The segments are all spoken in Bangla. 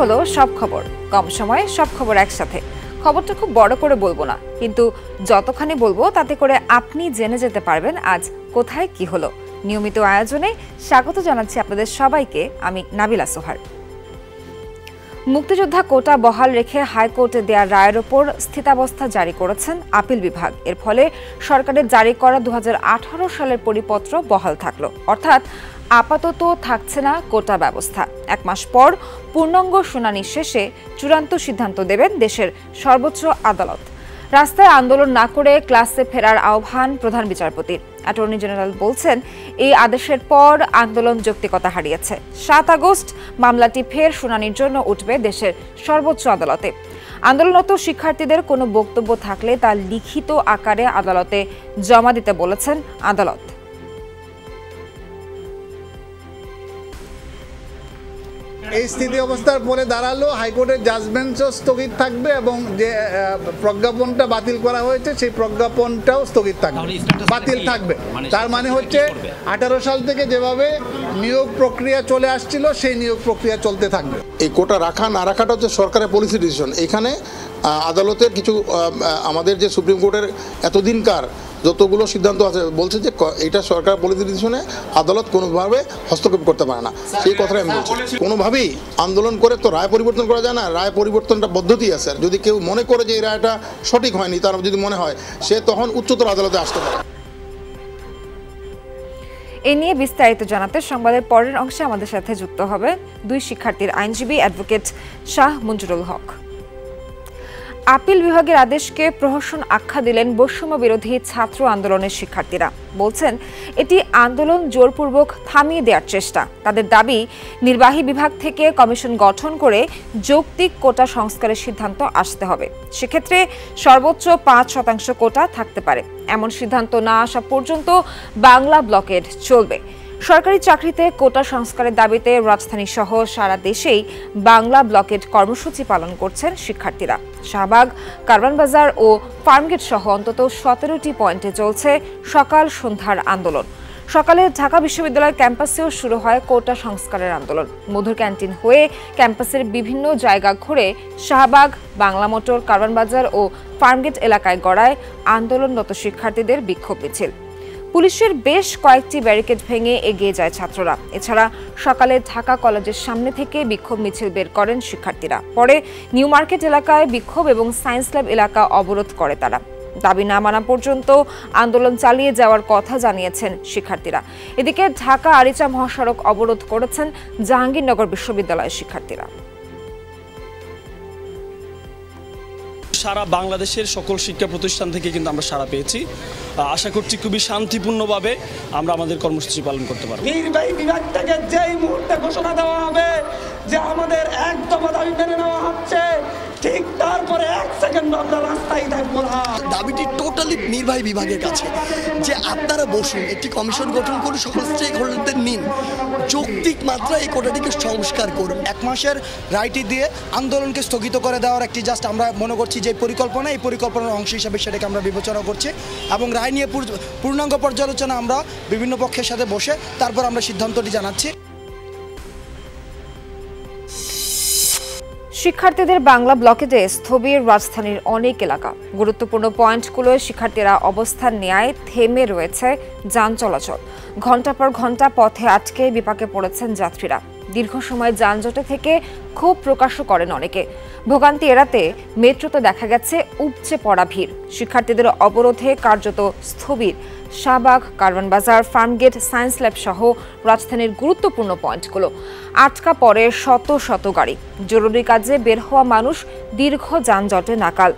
হলো সব খবর, কম সময়ে সব খবর একসাথে। খবরটা খুব বড় করে বলবো না, কিন্তু যতখানি বলবো তাতে করে আপনি জেনে যেতে পারবেন আজ কোথায় কি হলো। নিয়মিত আয়োজনে স্বাগত জানাচ্ছি আপনাদের সবাইকে, আমি নাবিলা সোহার। মুক্তিযোদ্ধা কোটা বহাল রেখে হাইকোর্টে দেয়া রায়ের ওপর স্থিতাবস্থা জারি করেছেন আপিল বিভাগ। এর ফলে সরকারের জারি করা 2018 সালের পরিপত্র বহাল থাকলো, অর্থাৎ আপাতত থাকছে না কোটা ব্যবস্থা। এক মাস পর পূর্ণাঙ্গ শুনানি শেষে চূড়ান্ত সিদ্ধান্ত দেবেন দেশের সর্বোচ্চ আদালত। রাস্তায় আন্দোলন না করে ক্লাসে ফেরার আহ্বান প্রধান বিচারপতির। অ্যাটর্নি জেনারেল বলছেন, এই আদেশের পর আন্দোলন যৌক্তিকতা হারিয়েছে। 7 আগস্ট মামলাটি ফের শুনানির জন্য উঠবে দেশের সর্বোচ্চ আদালতে। আন্দোলনরত শিক্ষার্থীদের কোনো বক্তব্য থাকলে তা লিখিত আকারে আদালতে জমা দিতে বলেছেন আদালত। এই স্থিতি অবস্থার পরে দাঁড়ালো হাইকোর্টের জাজমেন্টও স্থগিত থাকবে এবং যে প্রজ্ঞাপনটা বাতিল করা হয়েছে সেই প্রজ্ঞাপনটাও স্থগিত থাকবে, বাতিল থাকবে। তার মানে হচ্ছে 18 সাল থেকে যেভাবে নিয়োগ প্রক্রিয়া চলে আসছিল সেই নিয়োগ প্রক্রিয়া চলতে থাকবে। এই কোটা রাখা না রাখাটা হচ্ছে সরকারের পলিসি ডিসিশন। এখানে আদালতের কিছু আমাদের যে সুপ্রিম কোর্টের এতদিনকার যতগুলো সিদ্ধান্ত আছে বলছে যে এটা সরকার পলিসি ডিসিশনে আদালত কোনোভাবে হস্তক্ষেপ করতে পারে না, সেই কথাটাই আমি বলছি। কোনোভাবেই আন্দোলন করে তো রায় পরিবর্তন করা যায় না, রায় পরিবর্তনটা পদ্ধতি আছে। আর যদি কেউ মনে করে যে এই রায়টা সঠিক হয়নি, তার যদি মনে হয় সে তখন উচ্চতর আদালতে আসতে পারে। এ নিয়ে বিস্তারিত জানাতে সংবাদের পরের অংশে আমাদের সাথে যুক্ত হবে দুই শিক্ষার্থীর আইনজীবী অ্যাডভোকেট শাহ মঞ্জুরুল হক। আপিল বিভাগের আদেশকে প্রহসন আখ্যা দিলেন বৈষম্য বিরোধী ছাত্র আন্দোলনের শিক্ষার্থীরা। বলছেন, এটি আন্দোলন জোরপূর্বক থামিয়ে দেওয়ার চেষ্টা। তাদের দাবি, নির্বাহী বিভাগ থেকে কমিশন গঠন করে যৌক্তিক কোটা সংস্কারের সিদ্ধান্ত আসতে হবে। সেক্ষেত্রে সর্বোচ্চ 5% কোটা থাকতে পারে। এমন সিদ্ধান্ত না আসা পর্যন্ত বাংলা ব্লকেড চলবে। সরকারি চাকরিতে কোটা সংস্কারের দাবিতে রাজধানী সহ সারা দেশেই বাংলা ব্লকেড কর্মসূচি পালন করছেন শিক্ষার্থীরা। শাহবাগ, কারওয়ানবাজার ও ফার্মগেট সহ অন্তত 17টি পয়েন্টে চলছে সকাল সন্ধ্যার আন্দোলন। সকালে ঢাকা বিশ্ববিদ্যালয়ের ক্যাম্পাসেও শুরু হয় কোটা সংস্কারের আন্দোলন। মধুর ক্যান্টিন হয়ে ক্যাম্পাসের বিভিন্ন জায়গা ঘুরে শাহবাগ, বাংলা মোটর, কারওয়ানবাজার ও ফার্মগেট এলাকায় গড়ায় আন্দোলনরত শিক্ষার্থীদের বিক্ষোভ মিছিল। পুলিশের বেশ কয়েকটি ব্যারিকেড ভেঙে এগিয়ে যায় ছাত্ররা। এছাড়া সকালে ঢাকা কলেজের সামনে থেকে বিক্ষোভ মিছিল বের করেন শিক্ষার্থীরা। পরে নিউ মার্কেট এলাকায় বিক্ষোভ এবং সায়েন্স ল্যাব এলাকা অবরোধ করে তারা। দাবি না মানা পর্যন্ত আন্দোলন চালিয়ে যাওয়ার কথা জানিয়েছেন শিক্ষার্থীরা। এদিকে ঢাকা আরিচা মহাসড়ক অবরোধ করেছেন জাহাঙ্গীরনগর বিশ্ববিদ্যালয়ের শিক্ষার্থীরা। সারা বাংলাদেশের সকল শিক্ষা প্রতিষ্ঠান থেকে কিন্তু আমরা সাড়া পেয়েছি। আশা করছি খুবই শান্তিপূর্ণভাবে আমরা আমাদের কর্মসূচি পালন করতে পারব। নির্বাহী বিভাগ থেকে যেই মুহূর্তে ঘোষণা দেওয়া হবে যে আমাদের এক দফা দাবি মেনে নেওয়া হচ্ছে, ঠিক তারপরে 1 সেকেন্ড আমরা রাস্তায় থাকবো না। দাবিটি টোটালি নির্বাহী বিভাগের কাছে, যে আপনারা বসুন, একটি কমিশন গঠন করে সকল স্টেক হোল্ডারদের নিন, যৌক্তিক মাত্রায় এই কোটাটিকে সংস্কার করুন। 1 মাসের রায়টি দিয়ে আন্দোলনকে স্থগিত করে দেওয়ার একটি জাস্ট আমরা মনে করছি যে পরিকল্পনা, এই পরিকল্পনার অংশ হিসাবে সেটাকে আমরা বিবেচনা করছি এবং রায় নিয়ে পূর্ণাঙ্গ পর্যালোচনা আমরা বিভিন্ন পক্ষের সাথে বসে তারপর আমরা সিদ্ধান্তটি জানাচ্ছি। শিক্ষার্থীদের বাংলা ব্লকেডে স্থবির রাজধানীর অনেক এলাকা। গুরুত্বপূর্ণ পয়েন্টগুলোয় শিক্ষার্থীরা অবস্থান নেয় থেমে রয়েছে যান চলাচল। ঘণ্টা পর ঘণ্টা পথে আটকে বিপাকে পড়েছেন যাত্রীরা। দীর্ঘ সময় যানজটে থেকে ক্ষোভ প্রকাশও করেন অনেকে। ভোগান্তি এড়াতে মেট্রোতে দেখা গেছে উপচে পড়া ভিড়। শিক্ষার্থীদের অবরোধে কার্যত স্থবির শাহবাগ, কারওয়ানবাজার, ফার্মগেট, সায়েন্স ল্যাব সহ রাজধানীর গুরুত্বপূর্ণ পয়েন্টগুলো। আটকা পড়ে শত শত গাড়ি। জরুরি কাজে বের হওয়া মানুষ দীর্ঘ যানজটে নাকাল।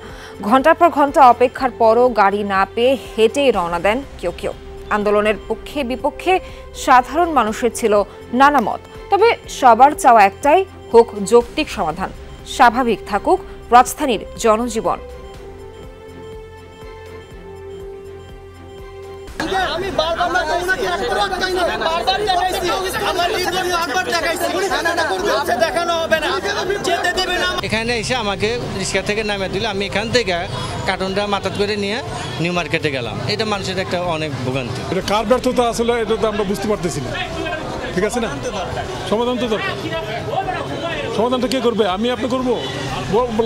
ঘণ্টার পর ঘণ্টা অপেক্ষার পরও গাড়ি না পেয়ে হেঁটেই রওনা দেন কেউ কেউ। আন্দোলনের পক্ষে বিপক্ষে সাধারণ মানুষের ছিল নানা মত, তবে সবার চাওয়া একটাই, হোক যৌক্তিক সমাধান, স্বাভাবিক থাকুক রাজধানীর জনজীবন। আমি বারবার ওনাকে একবার আটকাই না, বারবার দেখাইছি, আমার লিডারকে একবার দেখাইছি, না দেখানো হবে না, যেতে দেবে না। এখানে এসে আমাকে রিক্সা থেকে নামিয়ে দিল। আমি এখান থেকে কার্টুনটা মাথাত করে নিয়ে নিউ মার্কেটে গেলাম। এটা মানুষের একটা অনেক ভোগান্তি। এটা কার ব্যর্থতা আসলে এটা তো আমরা বুঝতে পারতেছি না। ঠিক আছে না, সমাধান তো দরকার। সমাধানটা কে করবে? আমি আপনি করবো?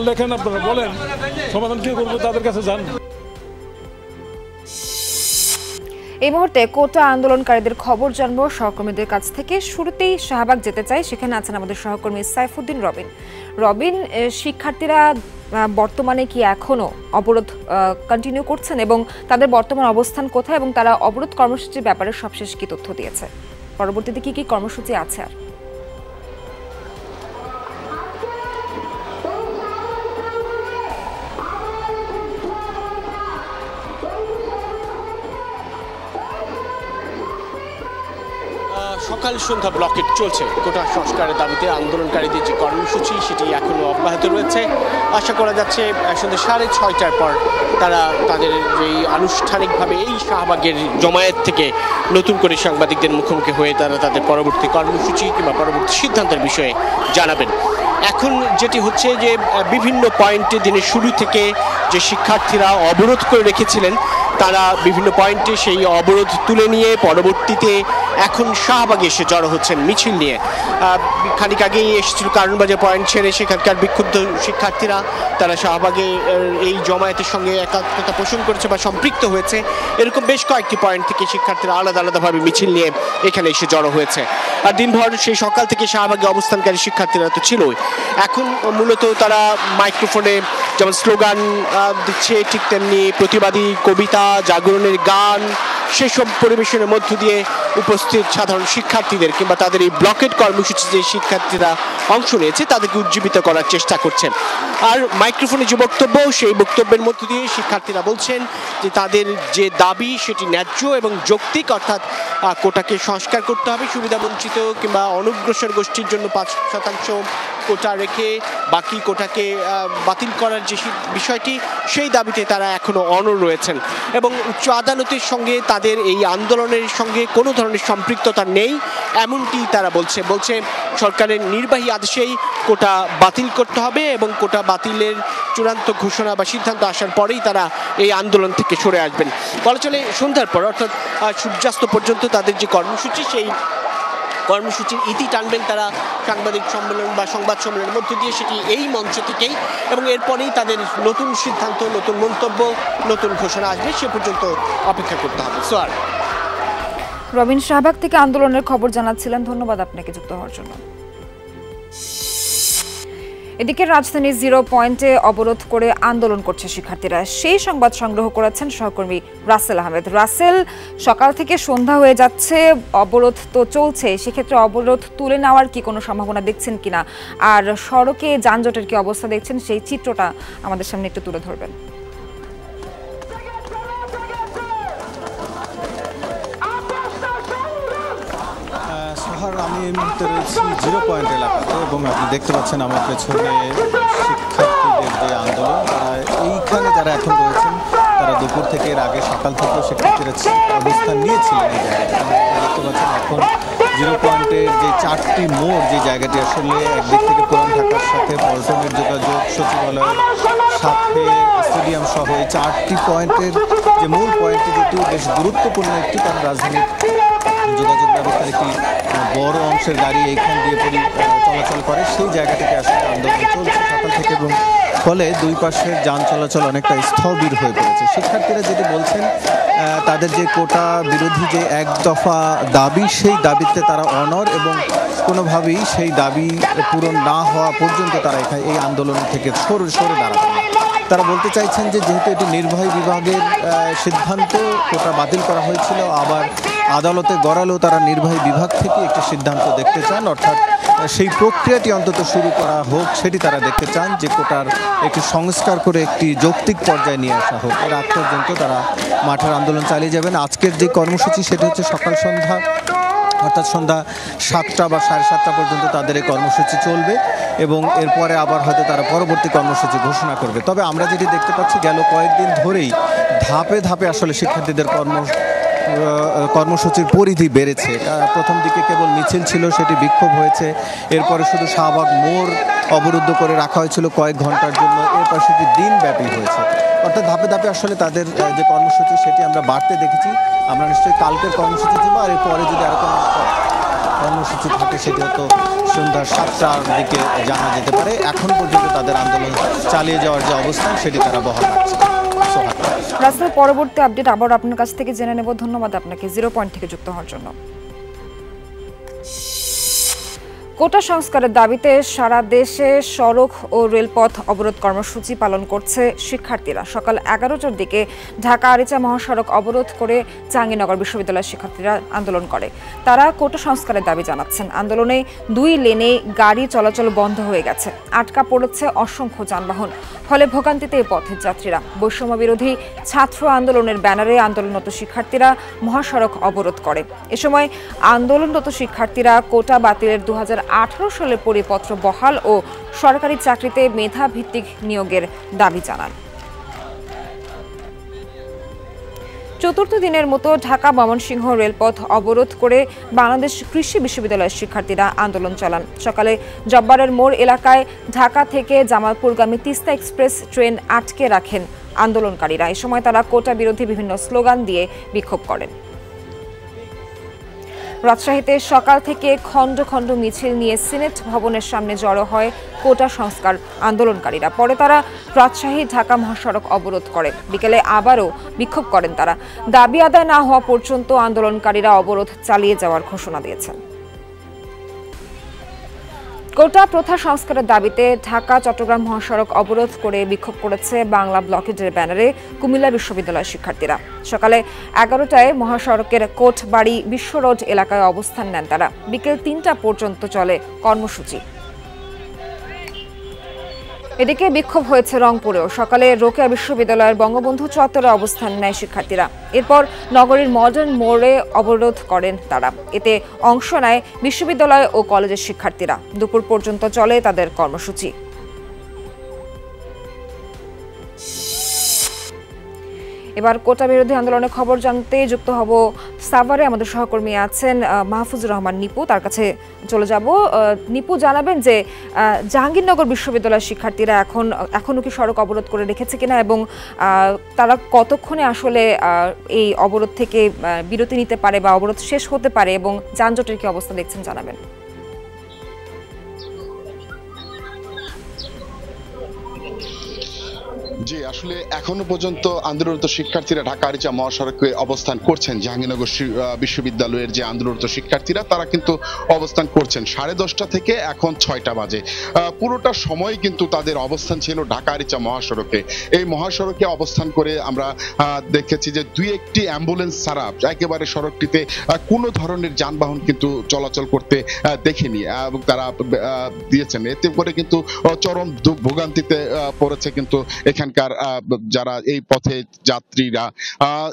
লেখেন আপনারা, বলেন সমাধান কে করবে, তাদের কাছে যান। এই মুহূর্তে কোটা আন্দোলনকারীদের খবর জানবো সহকর্মীদের কাছ থেকে। শুরুতেই শাহবাগ যেতে চাই, সেখানে আছেন আমাদের সহকর্মী সাইফুদ্দিন রবিন। রবিন, শিক্ষার্থীরা বর্তমানে কি এখনো অবরোধ কন্টিনিউ করছেন এবং তাদের বর্তমান অবস্থান কোথায় এবং তারা অবরোধ কর্মসূচির ব্যাপারে সবশেষ কি তথ্য দিয়েছে? পরবর্তীতে কি কি কর্মসূচি আছে? আর সকাল সন্ধ্যা ব্লকেট চলছে। কোটা সংস্কারের দাবিতে আন্দোলনকারীদের যে কর্মসূচি সেটি এখনও অব্যাহত রয়েছে। আশা করা যাচ্ছে সন্ধ্যা 6:30টার পর তারা তাদের যেই আনুষ্ঠানিকভাবে এই শাহবাগের জমায়েত থেকে নতুন করে সাংবাদিকদের মুখোমুখি হয়ে তারা তাদের পরবর্তী কর্মসূচি কিংবা পরবর্তী সিদ্ধান্তের বিষয়ে জানাবেন। এখন যেটি হচ্ছে যে বিভিন্ন পয়েন্টে দিনের শুরু থেকে যে শিক্ষার্থীরা অবরোধ করে রেখেছিলেন তারা বিভিন্ন পয়েন্টে সেই অবরোধ তুলে নিয়ে পরবর্তীতে এখন শাহবাগে এসে জড়ো হচ্ছেন মিছিল নিয়ে। খানিক আগেই এসেছিল কারণবাজার পয়েন্ট ছেড়ে সেখানকার বিক্ষুব্ধ শিক্ষার্থীরা তারা শাহবাগে এই জমায়েতের সঙ্গে একাত্মতা পোষণ করেছে বা সম্পৃক্ত হয়েছে। এরকম বেশ কয়েকটি পয়েন্ট থেকে শিক্ষার্থীরা আলাদা আলাদাভাবে মিছিল নিয়ে এখানে এসে জড়ো হয়েছে। আর দিনভর সেই সকাল থেকে শাহবাগে অবস্থানকারী শিক্ষার্থীরা তো ছিলই, এখন মূলত তারা মাইক্রোফোনে যেমন স্লোগান দিচ্ছে ঠিক তেমনি প্রতিবাদী কবিতা, জাগরণের গান সেসব পরিবেশনের মধ্য দিয়ে উপস্থিত সাধারণ শিক্ষার্থীদের কিংবা তাদের এই ব্লকেট কর্মসূচি যে শিক্ষার্থীরা অংশ নিয়েছে তাদেরকে উজ্জীবিত করার চেষ্টা করছেন। আর মাইক্রোফোনে যে বক্তব্য সেই বক্তব্যের মধ্য দিয়ে শিক্ষার্থীরা বলছেন যে তাদের যে দাবি সেটি ন্যায্য এবং যৌক্তিক, অর্থাৎ কোটাকে সংস্কার করতে হবে, সুবিধাবঞ্চিত কিংবা অনগ্রসর গোষ্ঠীর জন্য 5% কোটা রেখে বাকি কোটাকে বাতিল করার যে বিষয়টি সেই দাবিতে তারা এখনো অনড় রয়েছেন এবং উচ্চ আদালতের সঙ্গে তাদের এই আন্দোলনের সঙ্গে কোনো ধরনের সম্পৃক্ততা নেই এমনটি তারা বলছে সরকারের নির্বাহী আদেশেই কোটা বাতিল করতে হবে এবং কোটা বাতিলের চূড়ান্ত ঘোষণা বা সিদ্ধান্ত আসার পরেই তারা এই আন্দোলন থেকে সরে আসবেন। বলা চলে সন্ধ্যার পর অর্থাৎ সূর্যাস্ত পর্যন্ত তাদের যে কর্মসূচি সেই কর্মসূচির ইতি টানবেন তারা সাংবাদিক সম্মেলন বা সংবাদ সম্মেলনের মধ্য দিয়ে, সেটি এই মঞ্চ থেকেই, এবং এরপরেই তাদের নতুন সিদ্ধান্ত, নতুন মন্তব্য, নতুন ঘোষণা আসবে। সে পর্যন্ত অপেক্ষা করতে হবে। সোয়ার রবিন শাহবাগ থেকে আন্দোলনের খবর জানাচ্ছিলেন, ধন্যবাদ আপনাকে যুক্ত হওয়ার জন্য। এদিকে রাজধানীর 0 পয়েন্টে অবরোধ করে আন্দোলন করছে শিক্ষার্থীরা, সেই সংবাদ সংগ্রহ করেছেন সহকর্মী রাসেল আহমেদ। রাসেল, সকাল থেকে সন্ধ্যা হয়ে যাচ্ছে, অবরোধ তো চলছে, সেক্ষেত্রে অবরোধ তুলে নেওয়ার কি কোনো সম্ভাবনা দেখছেন কিনা, আর সড়কে যানজটের কি অবস্থা দেখছেন সেই চিত্রটা আমাদের সামনে একটু তুলে ধরবেন। আমি এই মুহূর্তে রয়েছি 0 পয়েন্ট এলাকাতে এবং আপনি দেখতে পাচ্ছেন আমার পেছনে শিক্ষার্থীদের যে আন্দোলন, তারা এইখানে যারা এখন রয়েছেন তারা দুপুর থেকে এর আগে সকাল থেকেও শিক্ষার্থীরা অবস্থান নিয়েছিলেন এই জায়গায়। দেখতে পাচ্ছেন এখন 0 পয়েন্টের যে 4টি মোড়, যে জায়গাটি আসলে একদিক থেকে পুরান ঢাকার সাথে পল্টনের যোগাযোগ, সচিবালয়ের সাথে স্টেডিয়াম সহ এই 4টি পয়েন্টের যে মূল পয়েন্টটি যেটি বেশ গুরুত্বপূর্ণ একটি, কারণ রাজধানীর যোগাযোগ ব্যবস্থার একটি বড় অংশের গাড়ি এইখান দিয়ে চলাচল করে, সেই জায়গা থেকে আসলে আন্দোলন চলছে সকাল থেকে এবং ফলে দুই পাশের যান চলাচল অনেকটা স্থবির হয়ে পড়েছে। শিক্ষার্থীরা যেটি বলছেন তাদের যে কোটা বিরোধী যে এক দফা দাবি, সেই দাবিতে তারা অনড় এবং কোনোভাবেই সেই দাবি পূরণ না হওয়া পর্যন্ত তারা এখানে এই আন্দোলন থেকে সরে দাঁড়াবে। তারা বলতে চাইছেন যে যেহেতু এটি নির্বাহী বিভাগের সিদ্ধান্ত, কোটা বাতিল করা হয়েছিল, আবার আদালতে গড়ালেও তারা নির্বাহী বিভাগ থেকে একটি সিদ্ধান্ত দেখতে চান, অর্থাৎ সেই প্রক্রিয়াটি অন্তত শুরু করা হোক, সেটি তারা দেখতে চান, যে কোটার একটি সংস্কার করে একটি যৌক্তিক পর্যায়ে নিয়ে আসা হোক। এর আগ পর্যন্ত তারা মাঠের আন্দোলন চালিয়ে যাবেন। আজকের যে কর্মসূচি সেটি হচ্ছে সকাল সন্ধ্যা, অর্থাৎ সন্ধ্যা 7টা বা 7:30 পর্যন্ত তাদের এই কর্মসূচি চলবে এবং এরপরে আবার হয়তো তারা পরবর্তী কর্মসূচি ঘোষণা করবে। তবে আমরা যেটি দেখতে পাচ্ছি গেল কয়েকদিন ধরেই ধাপে ধাপে আসলে শিক্ষার্থীদের কর্মসূচির পরিধি বেড়েছে। প্রথম দিকে কেবল মিছিল ছিল, সেটি বিক্ষোভ হয়েছে, এরপরে শুধু শাহবাগ মোড় অবরুদ্ধ করে রাখা হয়েছিল কয়েক ঘন্টার জন্য, এরপর সেটি দিনব্যাপী হয়েছে। অর্থাৎ ধাপে ধাপে আসলে তাদের যে কর্মসূচি সেটি আমরা বাড়তে দেখেছি। আমরা নিশ্চয়ই কালকের কর্মসূচি ছিল, আর এরপরে যদি আরো কর্মসূচি থাকে সেটি হয়তো সন্ধ্যা 7টার দিকে জানা যেতে পারে। এখন পর্যন্ত তাদের আন্দোলন চালিয়ে যাওয়ার যে অবস্থান সেটি তারা বহাল রাখছে। রাস্তার পরবর্তী আপডেট আবার আপনার কাছ থেকে জেনে নেব। ধন্যবাদ আপনাকে 0 পয়েন্ট থেকে যুক্ত হওয়ার জন্য। কোটা সংস্কারের দাবিতে সারা দেশে সড়ক ও রেলপথ অবরোধ কর্মসূচি পালন করছে শিক্ষার্থীরা। সকাল 11টার দিকে ঢাকা আরিচা মহাসড়ক অবরোধ করে জাহাঙ্গীরনগর বিশ্ববিদ্যালয়ের শিক্ষার্থীরা আন্দোলন করে। তারা কোটা সংস্কারের দাবি জানাচ্ছেন। আন্দোলনে 2 লেনে গাড়ি চলাচল বন্ধ হয়ে গেছে, আটকা পড়েছে অসংখ্য যানবাহন, ফলে ভোগান্তিতে পথের যাত্রীরা। বৈষম্য বিরোধী ছাত্র আন্দোলনের ব্যানারে আন্দোলনরত শিক্ষার্থীরা মহাসড়ক অবরোধ করে। এ সময় আন্দোলনরত শিক্ষার্থীরা কোটা বাতিলের 2018 সালের পরিপত্র বহাল ও সরকারি চাকরিতে মেধা ভিত্তিক নিয়োগের দাবি জানান। চতুর্থ দিনের মতো ঢাকা ময়মনসিংহ রেলপথ অবরোধ করে বাংলাদেশ কৃষি বিশ্ববিদ্যালয়ের শিক্ষার্থীরা আন্দোলন চালান। সকালে জব্বারের মোড় এলাকায় ঢাকা থেকে জামালপুরগামী তিস্তা এক্সপ্রেস ট্রেন আটকে রাখেন আন্দোলনকারীরা। এ সময় তারা কোটা বিরোধী বিভিন্ন স্লোগান দিয়ে বিক্ষোভ করেন। রাজশাহীতে সকাল থেকে খণ্ড খণ্ড মিছিল নিয়ে সিনেট ভবনের সামনে জড়ো হয় কোটা সংস্কার আন্দোলনকারীরা। পরে তারা রাজশাহী ঢাকা মহাসড়ক অবরোধ করে। বিকেলে আবারও বিক্ষোভ করেন তারা। দাবি আদায় না হওয়া পর্যন্ত আন্দোলনকারীরা অবরোধ চালিয়ে যাওয়ার ঘোষণা দিয়েছেন। কোটা প্রথা সংস্কারের দাবিতে ঢাকা চট্টগ্রাম মহাসড়ক অবরোধ করে বিক্ষোভ করেছে বাংলা ব্লকের ব্যানারে কুমিল্লা বিশ্ববিদ্যালয়ের শিক্ষার্থীরা। সকালে 11টায় মহাসড়কের কোটবাড়ি বিশ্ব রোড এলাকায় অবস্থান নেন তারা। বিকেল 3টা পর্যন্ত চলে কর্মসূচি। এদিকে বিক্ষোভ হয়েছে রংপুরেও। সকালে রোকেয়া বিশ্ববিদ্যালয়ের বঙ্গবন্ধু চত্বরে অবস্থান নেয় শিক্ষার্থীরা। এরপর নগরীর মডার্ন মোড়ে অবরোধ করেন তারা। এতে অংশ নেয় বিশ্ববিদ্যালয় ও কলেজের শিক্ষার্থীরা। দুপুর পর্যন্ত চলে তাদের কর্মসূচি। এবার কোটা বিরোধী আন্দোলনের খবর জানতে যুক্ত হব সাভারে। আমাদের সহকর্মী আছেন মাহফুজুর রহমান নিপু, তার কাছে চলে যাব। নিপু, জানাবেন যে জাহাঙ্গীরনগর বিশ্ববিদ্যালয়ের শিক্ষার্থীরা এখনো কি সড়ক অবরোধ করে রেখেছে কিনা এবং তারা কতক্ষণে আসলে এই অবরোধ থেকে বিরতি নিতে পারে বা অবরোধ শেষ হতে পারে এবং যানজটের কি অবস্থা দেখছেন জানাবেন। জি, আসলে এখনো পর্যন্ত আন্দোলনরত শিক্ষার্থীরা ঢাকা আরিচা মহাসড়কে অবস্থান করছেন। জাহাঙ্গীরনগর বিশ্ববিদ্যালয়ের যে আন্দোলনরত শিক্ষার্থীরা তারা কিন্তু অবস্থান করছেন 10:30 থেকে এখন 6টা বাজে। পুরোটা সময় কিন্তু তাদের অবস্থান ছিল ঢাকা আরিচা মহাসড়কে। এই মহাসড়কে অবস্থান করে আমরা দেখেছি যে 2-1টি অ্যাম্বুলেন্স ছাড়া একেবারে সড়কটিতে কোনো ধরনের যানবাহন কিন্তু চলাচল করতে দেখেনি এবং তারা দিয়েছেন। এতে করে কিন্তু চরম ভোগান্তিতে পড়েছে কিন্তু এখানকার যারা এই পথে যাত্রীরা,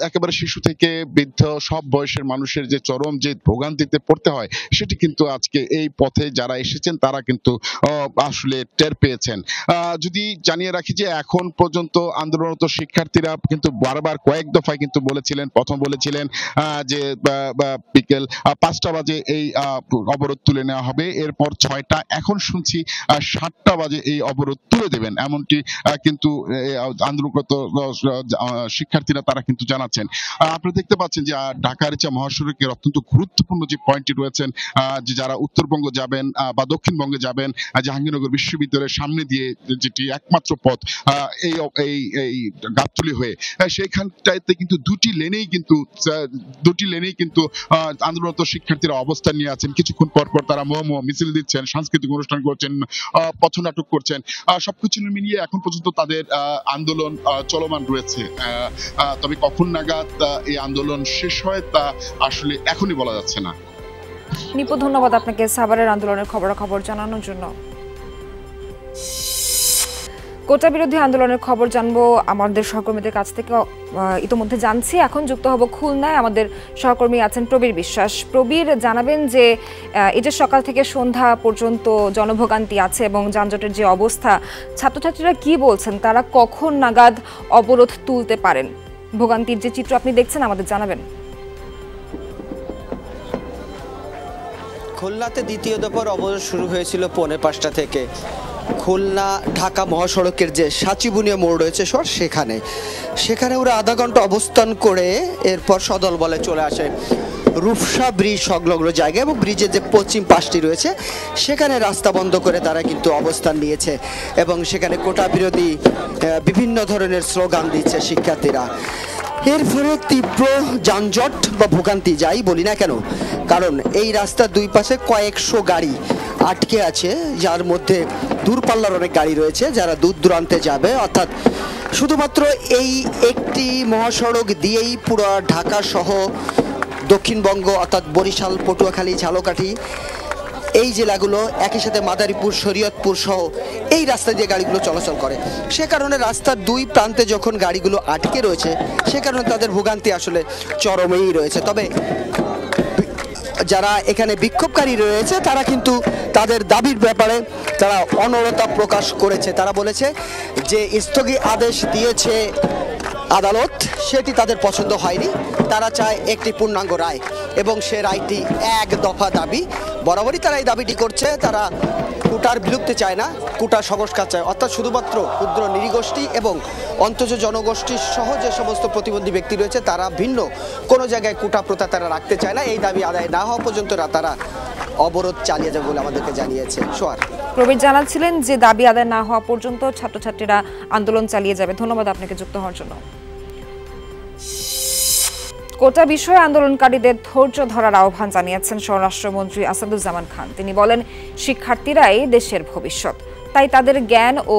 একেবারে শিশু থেকে বৃদ্ধ সব বয়সের মানুষের যে চরম যে ভোগান্তিতে পড়তে হয় সেটি কিন্তু আজকে এই পথে যারা এসেছেন তারা কিন্তু আসলে টের পেয়েছেন। যদি জানিয়ে রাখি যে এখন পর্যন্ত আন্দোলনরত শিক্ষার্থীরা কিন্তু বারবার কয়েক দফায় কিন্তু বলেছিলেন, প্রথম বলেছিলেন যে বিকেল 5টা বাজে এই অবরোধ তুলে নেওয়া হবে, এরপর 6টা, এখন শুনছি 7টা বাজে এই অবরোধ তুলে দেবেন, এমনটি কিন্তু আন্দোলনরত শিক্ষার্থীরা তারা কিন্তু জানাচ্ছেন। আপনারা দেখতে পাচ্ছেন যে ঢাকা আরিচা মহাসড়কের অত্যন্ত গুরুত্বপূর্ণ যে পয়েন্টটি রয়েছেন, যে যারা উত্তরবঙ্গ যাবেন বা দক্ষিণবঙ্গে যাবেন, জাহাঙ্গীরনগর বিশ্ববিদ্যালয়ের সামনে দিয়ে যেটি একমাত্র পথ এই গাবতলী হয়ে, সেইখানটাতে কিন্তু দুটি লেনেই কিন্তু আন্দোলনরত শিক্ষার্থীরা অবস্থান নিয়ে আছেন। কিছুক্ষণ পর পর তারা মিছিল দিচ্ছেন, সাংস্কৃতিক অনুষ্ঠান করছেন, পথনাটক করছেন। সবকিছু মিলিয়ে এখন পর্যন্ত তাদের আন্দোলন চলমান রয়েছে। তবে কখন নাগাদ এই আন্দোলন শেষ হয় তা আসলে এখনই বলা যাচ্ছে না। নিপু, ধন্যবাদ আপনাকে সাভারের আন্দোলনের খবরাখবর জানানোর জন্য। কোটা বিরোধী আন্দোলনের খবর জানবো আমাদের সহকর্মীদের কাছ থেকে, ইতিমধ্যে জানছি। এখন যুক্ত হব খুলনায়, আমাদের সহকর্মী আছেন প্রবীর বিশ্বাস। প্রবীর, জানাবেন যে এই যে সকাল থেকে সন্ধ্যা পর্যন্ত জনভোগান্তি আছে এবং যানজটের যে অবস্থা, ছাত্রছাত্রীরা কি বলছেন, তারা কখন নাগাদ অবরোধ তুলতে পারেন? ভোগান্তির যে চিত্র আপনি দেখছেন আমাদের জানাবেন। খুলনাতে দ্বিতীয় দফার অবরোধ শুরু হয়েছিল 4:45 থেকে। খুলনা ঢাকা মহাসড়কের যে সাচিবুনিয়া মোড় রয়েছে সেখানে ওরা আধা ঘন্টা অবস্থান করে এরপর সদল বলে চলে আসে। রূপসা ব্রিজ সংলগ্ন জায়গা এবং ব্রিজের যে পশ্চিম পাশটি রয়েছে সেখানে রাস্তা বন্ধ করে তারা কিন্তু অবস্থান নিয়েছে এবং সেখানে কোটা বিরোধী বিভিন্ন ধরনের স্লোগান দিচ্ছে শিক্ষার্থীরা। এর ফলে তীব্র যানজট বা ভোগান্তি যাই বলি না কেন, কারণ এই রাস্তার দুই পাশে কয়েকশো গাড়ি আটকে আছে, যার মধ্যে দূরপাল্লার অনেক গাড়ি রয়েছে যারা দূর দূরান্তে যাবে। অর্থাৎ শুধুমাত্র এই একটি মহাসড়ক দিয়েই পুরো ঢাকা সহ দক্ষিণবঙ্গ অর্থাৎ বরিশাল, পটুয়াখালী, ঝালকাঠি এই জেলাগুলো একই সাথে মাদারীপুর, শরীয়তপুর সহ এই রাস্তা দিয়ে গাড়িগুলো চলাচল করে। সে কারণে রাস্তার দুই প্রান্তে যখন গাড়িগুলো আটকে রয়েছে সে কারণে তাদের ভোগান্তি আসলে চরমেই রয়েছে। তবে যারা এখানে বিক্ষোভকারী রয়েছে তারা কিন্তু তাদের দাবির ব্যাপারে তারা অনড়তা প্রকাশ করেছে। তারা বলেছে যে স্থগিত আদেশ দিয়েছে আদালত সেটি তাদের পছন্দ হয়নি, তারা চায় একটি পূর্ণাঙ্গ রায় এবং সে রায়টি এক দফা দাবি। বরাবরই তারা এই দাবিটি করছে, তারা কোটার বিলুপ্তি চায় না, কোটা সংস্কার চায়। অর্থাৎ শুধুমাত্র ক্ষুদ্র নৃগোষ্ঠী এবং অন্তজ জনগোষ্ঠী সহ যে সমস্ত প্রতিবন্ধী ব্যক্তি রয়েছে তারা ভিন্ন কোনো জায়গায় কোটা প্রথা তারা রাখতে চায় না। এই দাবি আদায় না হওয়া পর্যন্ত তারা অবরোধ চালিয়ে যাবে বলে আমাদেরকে জানিয়েছে। সোয়ার প্রবীর জানাচ্ছিলেন যে দাবি আদায় না হওয়া পর্যন্ত ছাত্রছাত্রীরা আন্দোলন চালিয়ে যাবে। ধন্যবাদ আপনাকে যুক্ত হওয়ার জন্য। কোটা বিষয়ে আন্দোলনকারীদের ধৈর্য ধরার আহ্বান জানিয়েছেন স্বরাষ্ট্রমন্ত্রী আসাদুজ্জামান খান। তিনি বলেন, শিক্ষার্থীরাই দেশের ভবিষ্যৎ, তাই তাদের জ্ঞান ও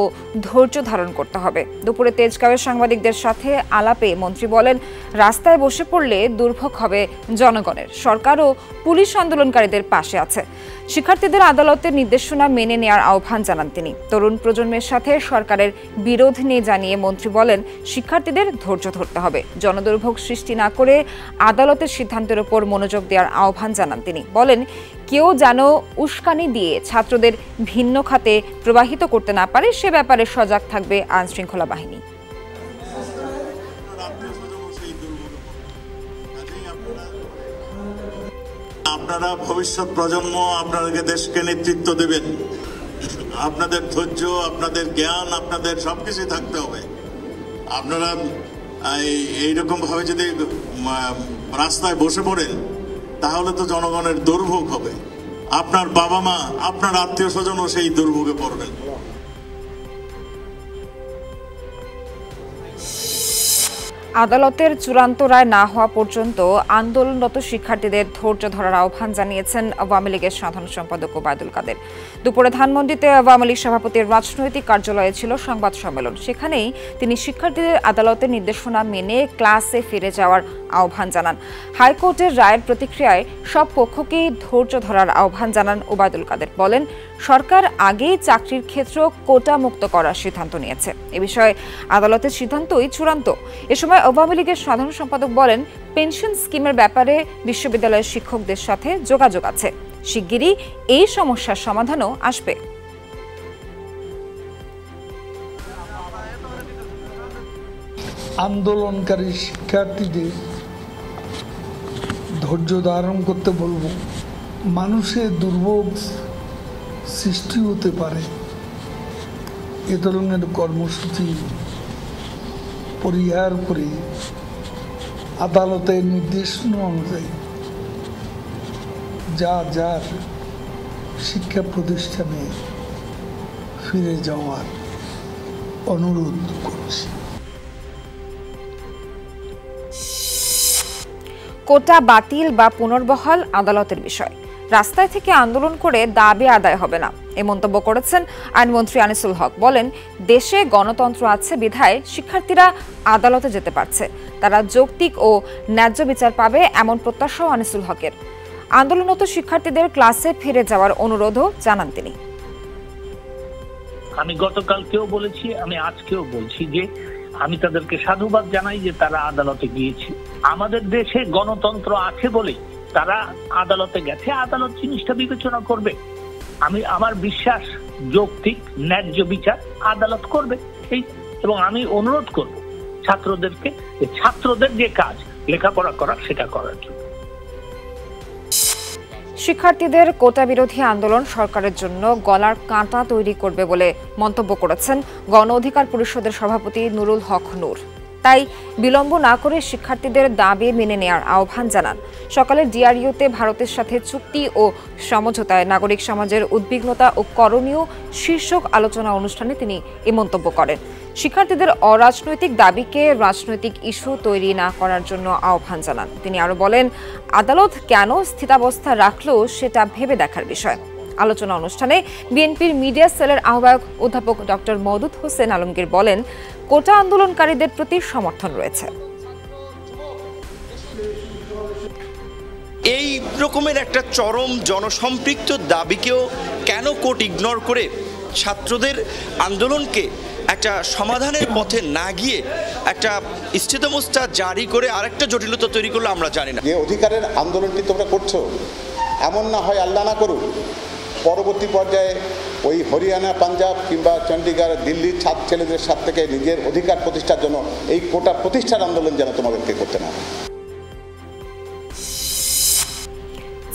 ধৈর্য ধারণ করতে হবে। দুপুরে তেজগাঁওয়ে সাংবাদিকদের সাথে আলাপে মন্ত্রী বলেন, রাস্তায় বসে পড়লে দুর্ভোগ হবে জনগণের। সরকার ও পুলিশ আন্দোলনকারীদের পাশে আছে। শিক্ষার্থীদের আদালতের নির্দেশনা মেনে নেওয়ার আহ্বান জানান তিনি। তরুণ প্রজন্মের সাথে সরকারের বিরোধ নিয়ে জানিয়ে মন্ত্রী বলেন, শিক্ষার্থীদের ধৈর্য ধরতে হবে, জনদুর্ভোগ সৃষ্টি না করে আদালতের সিদ্ধান্তের উপর মনোযোগ দেওয়ার আহ্বান জানান তিনি। বলেন, কেউ যেন উস্কানি দিয়ে ছাত্রদের ভিন্ন খাতে প্রবাহিত করতে না পারে সে ব্যাপারে সজাগ থাকবে আইন শৃঙ্খলা বাহিনী। আপনারা ভবিষ্যৎ প্রজন্ম, আপনাদেরকে দেশকে নেতৃত্ব দেবেন, আপনাদের ধৈর্য, আপনাদের জ্ঞান, আপনাদের সবকিছু থাকতে হবে। আপনারা এইরকম ভাবে যদি রাস্তায় বসে পড়েন তাহলে তো জনগণের দুর্ভোগ হবে। আপনার বাবা মা, আপনার আত্মীয় স্বজনও সেই দুর্ভোগে পড়বেন। আদালতের চূড়ান্ত রায় না হওয়া পর্যন্ত আন্দোলনরত শিক্ষার্থীদের ধৈর্য ধরার আহ্বান জানিয়েছেন আওয়ামী লীগের সাধারণ সম্পাদক ওবায়দুল কাদের। দুপুরে ধানমন্ডিতে আওয়ামী লীগ সভাপতির রাজনৈতিক কার্যালয়ে ছিল সংবাদ সম্মেলন। সেখানেই তিনি শিক্ষার্থীদের আদালতের নির্দেশনা মেনে ক্লাসে ফিরে যাওয়ার আহ্বান জানান। হাইকোর্টের রায়ের প্রতিক্রিয়ায় সব পক্ষকেই ধৈর্য ধরার আহ্বান জানান ওবায়দুল কাদের। বলেন, সরকার আগেই চাকরির ক্ষেত্র কোটা মুক্ত করার সিদ্ধান্ত নিয়েছে। এ বিষয়ে আদালতের সিদ্ধান্তই চূড়ান্ত। এ সময় আওয়ামী লীগের সাধারণ সম্পাদক বলেন, পেনশন স্কিমের ব্যাপারে বিশ্ববিদ্যালয়ের শিক্ষকদের সাথে যোগাযোগ আছে, শিগগিরই এই সমস্যার সমাধানও আসবে। আন্দোলনকারী শিক্ষার্থীদের ধৈর্য ধারণ করতে বলবো। মানুষের দুর্ভোগ সৃষ্টি হতে পারে, এ ধরনের কর্মসূচি পরিহার করে আদালতের নির্দেশনা অনুযায়ী যার শিক্ষা প্রতিষ্ঠানে ফিরে যাওয়ার অনুরোধ করছি। কোটা বাতিল বা পুনর্বহাল আদালতের বিষয়, রাস্তায় থেকে আন্দোলন করে দাবি আদায় হবে না, এ মন্তব্য করেছেন আইনমন্ত্রী আনিসুল হক। বলেন, দেশে গণতন্ত্র আছে বিধায় শিক্ষার্থীরা আদালতে যেতে পারছে, তারা যৌক্তিক ও ন্যায্য বিচার পাবে এমন প্রত্যাশাও আনিসুল হকের। আন্দোলনরত শিক্ষার্থীদের ক্লাসে ফিরে যাওয়ার অনুরোধও জানান তিনি। আমি গতকালকেও বলেছি, আমি আজকেও বলছি যে আমি তাদেরকে সাধুবাদ জানাই যে তারা আদালতে গিয়েছে। আমাদের দেশে গণতন্ত্র আছে বলেই তারা আদালতে গেছে, আদালত জিনিসটা বিবেচনা করবে। আমার বিশ্বাস যৌক্তিক ন্যায্য বিচার আদালত করবে এবং আমি অনুরোধ করব ছাত্রদেরকে, ছাত্রদের যে কাজ লেখাপড়া করা সেটা করার জন্য। শিক্ষার্থীদের কোটা বিরোধী আন্দোলন সরকারের জন্য গলার কাঁটা তৈরি করবে বলে মন্তব্য করেছেন গণ অধিকার পরিষদের সভাপতি নুরুল হক নূর। তাই বিলম্ব না করে শিক্ষার্থীদের দাবি মেনে নেওয়ার আহ্বান জানান। সকালে ডিআরইউতে ভারতের সাথে চুক্তি ও সমঝোতায় নাগরিক সমাজের উদ্বিগ্নতা ও করণীয় শীর্ষক আলোচনা অনুষ্ঠানে তিনি এ মন্তব্য করেন। শিক্ষার্থীদের অরাজনৈতিক দাবিকে রাজনৈতিক ইস্যু তৈরি না করার জন্য আহ্বান জানান। তিনি আরো বলেন, আদালত কেন স্থিতাবস্থা রাখলো সেটা ভেবে দেখার বিষয়। আলোচনা অনুষ্ঠানে বিএনপির মিডিয়া সেলের আহ্বায়ক অধ্যাপক ডক্টর মওদুদ হোসেন আলমগীর বলেন, কোটা আন্দোলনকারীদের প্রতি সমর্থন রয়েছে। এই রকমের একটা চরম জনসম্পৃক্ত দাবিকেও কেন কোর্ট ইগনোর করে ছাত্রদের আন্দোলনকে একটা সমাধানের পথে না গিয়ে একটা স্থিতাবস্থা জারি করে আরেকটা জটিলতা তৈরি করলে আমরা জানি না। যে অধিকারের আন্দোলনটি তোমরা করছো, এমন না হয় আল্লাহ না করুক পরবর্তী পর্যায়ে ওই হরিয়ানা, পাঞ্জাব কিংবা চণ্ডীগড়, দিল্লির ছাত্র ছেলেদের সাথে থেকে নিজের অধিকার প্রতিষ্ঠার জন্য এই কোটা প্রতিষ্ঠার আন্দোলন যেন তোমাদেরকে করতে না।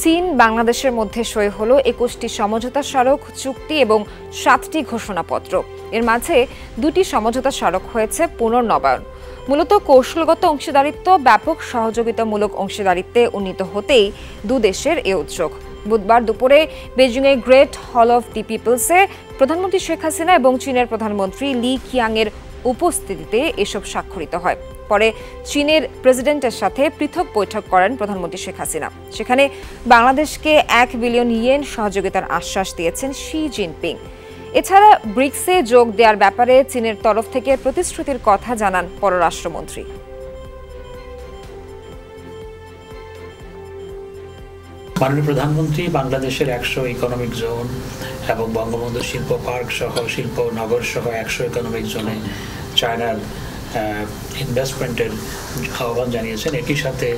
চীন বাংলাদেশের মধ্যে সই হলো 21টি সমঝোতা স্মারক চুক্তি এবং 7টি ঘোষণাপত্র। এর মাঝে 2টি সমঝোতা স্মারক হয়েছে পুনর্নবায়ন। মূলত কৌশলগত অংশীদারিত্ব ব্যাপক সহযোগিতামূলক অংশীদারিত্বে উন্নীত হতেই দুদেশের এ উদ্যোগ। বুধবার দুপুরে বেজিংয়ে গ্রেট হল অফ দি পিপলসে প্রধানমন্ত্রী শেখ হাসিনা এবং চীনের প্রধানমন্ত্রী লি কিয়াংয়ের উপস্থিতিতে এসব স্বাক্ষরিত হয়। পরে চীনের প্রেসিডেন্টের সাথে পৃথক বৈঠক করেন প্রধানমন্ত্রী শেখ হাসিনা। সেখানে বাংলাদেশকে 1 বিলিয়ন ইয়েন সহযোগিতার আশ্বাস দিয়েছেন শি জিনপিং। এছাড়া ব্রিক্সে যোগ দেওয়ার ব্যাপারে চীনের তরফ থেকে প্রতিশ্রুতির কথা জানান পররাষ্ট্রমন্ত্রী। মাননীয় প্রধানমন্ত্রী বাংলাদেশের 100 ইকোনমিক জোন এবং বঙ্গবন্ধু শিল্প পার্ক সহ শিল্প নগর সহ 100 ইকোনমিক জোনে চায়নার ইনভেস্টমেন্টের আহ্বান জানিয়েছেন। একই সাথে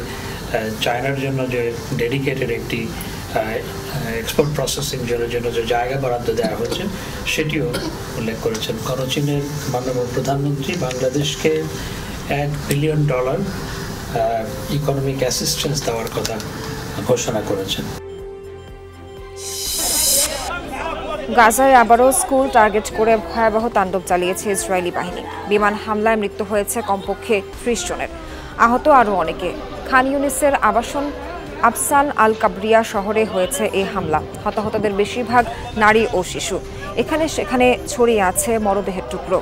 চায়নার জন্য যে ডেডিকেটেড একটি এক্সপোর্ট প্রসেসিং জন্য যে জায়গা বরাদ্দ দেওয়া হয়েছে সেটিও উল্লেখ করেছেন। চীনের মাননীয় প্রধানমন্ত্রী বাংলাদেশকে $1 বিলিয়ন ইকোনমিক অ্যাসিস্ট্যান্স দেওয়ার কথা ঘোষণা করেছেন। গাজায় আবারও স্কুল টার্গেট করে ভয়াবহ তাণ্ডব চালিয়েছে ইসরায়েলি বাহিনী। বিমান হামলায় মৃত্যু হয়েছে কমপক্ষে 30 জনের, আহত আরও অনেকে। খান ইউনিসের আবাসন আফসান আল কাবরিয়া শহরে হয়েছে এই হামলা। হতাহতদের বেশিরভাগ নারী ও শিশু। এখানে সেখানে ছড়িয়ে আছে মরদেহের টুকরো।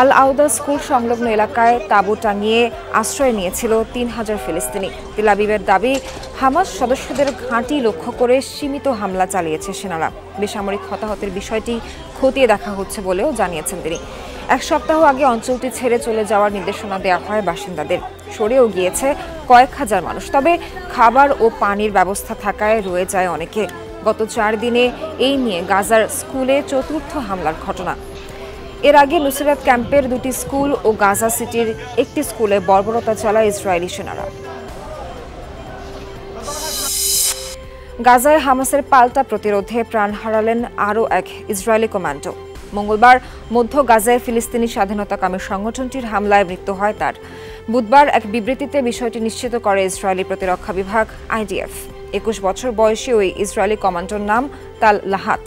আল আউদা স্কুল সংলগ্ন এলাকায় তাঁবু টাঙিয়ে আশ্রয় নিয়েছিল 3000 ফিলিস্তিনি। তেল আবিবের দাবি, হামাস সদস্যদের ঘাঁটি লক্ষ্য করে সীমিত হামলা চালিয়েছে সেনারা। বেসামরিক হতাহতের বিষয়টি খতিয়ে দেখা হচ্ছে বলেও জানিয়েছেন তিনি। 1 সপ্তাহ আগে অঞ্চলটি ছেড়ে চলে যাওয়ার নির্দেশনা দেওয়া হয় বাসিন্দাদের। সরেও গিয়েছে কয়েক হাজার মানুষ, তবে খাবার ও পানির ব্যবস্থা থাকায় রয়ে যায় অনেকে। গত 4 দিনে এই নিয়ে গাজার স্কুলে 4র্থ হামলার ঘটনা। এর আগে নুসরাত ক্যাম্পের 2টি স্কুল ও গাজা সিটির একটি স্কুলে বর্বরতা চালায় ইসরায়েলি সেনারা। গাজায় হামাসের পাল্টা প্রতিরোধে প্রাণ হারালেন আরও এক ইসরায়েলি কমান্ডো। মঙ্গলবার মধ্য গাজায় ফিলিস্তিনি স্বাধীনতাকামী সংগঠনটির হামলায় মৃত্যু হয় তার। বুধবার এক বিবৃতিতে বিষয়টি নিশ্চিত করে ইসরায়েলি প্রতিরক্ষা বিভাগ IDF। 21 বছর বয়সী ওই ইসরায়েলি কমান্ডোর নাম তাল লাহাত।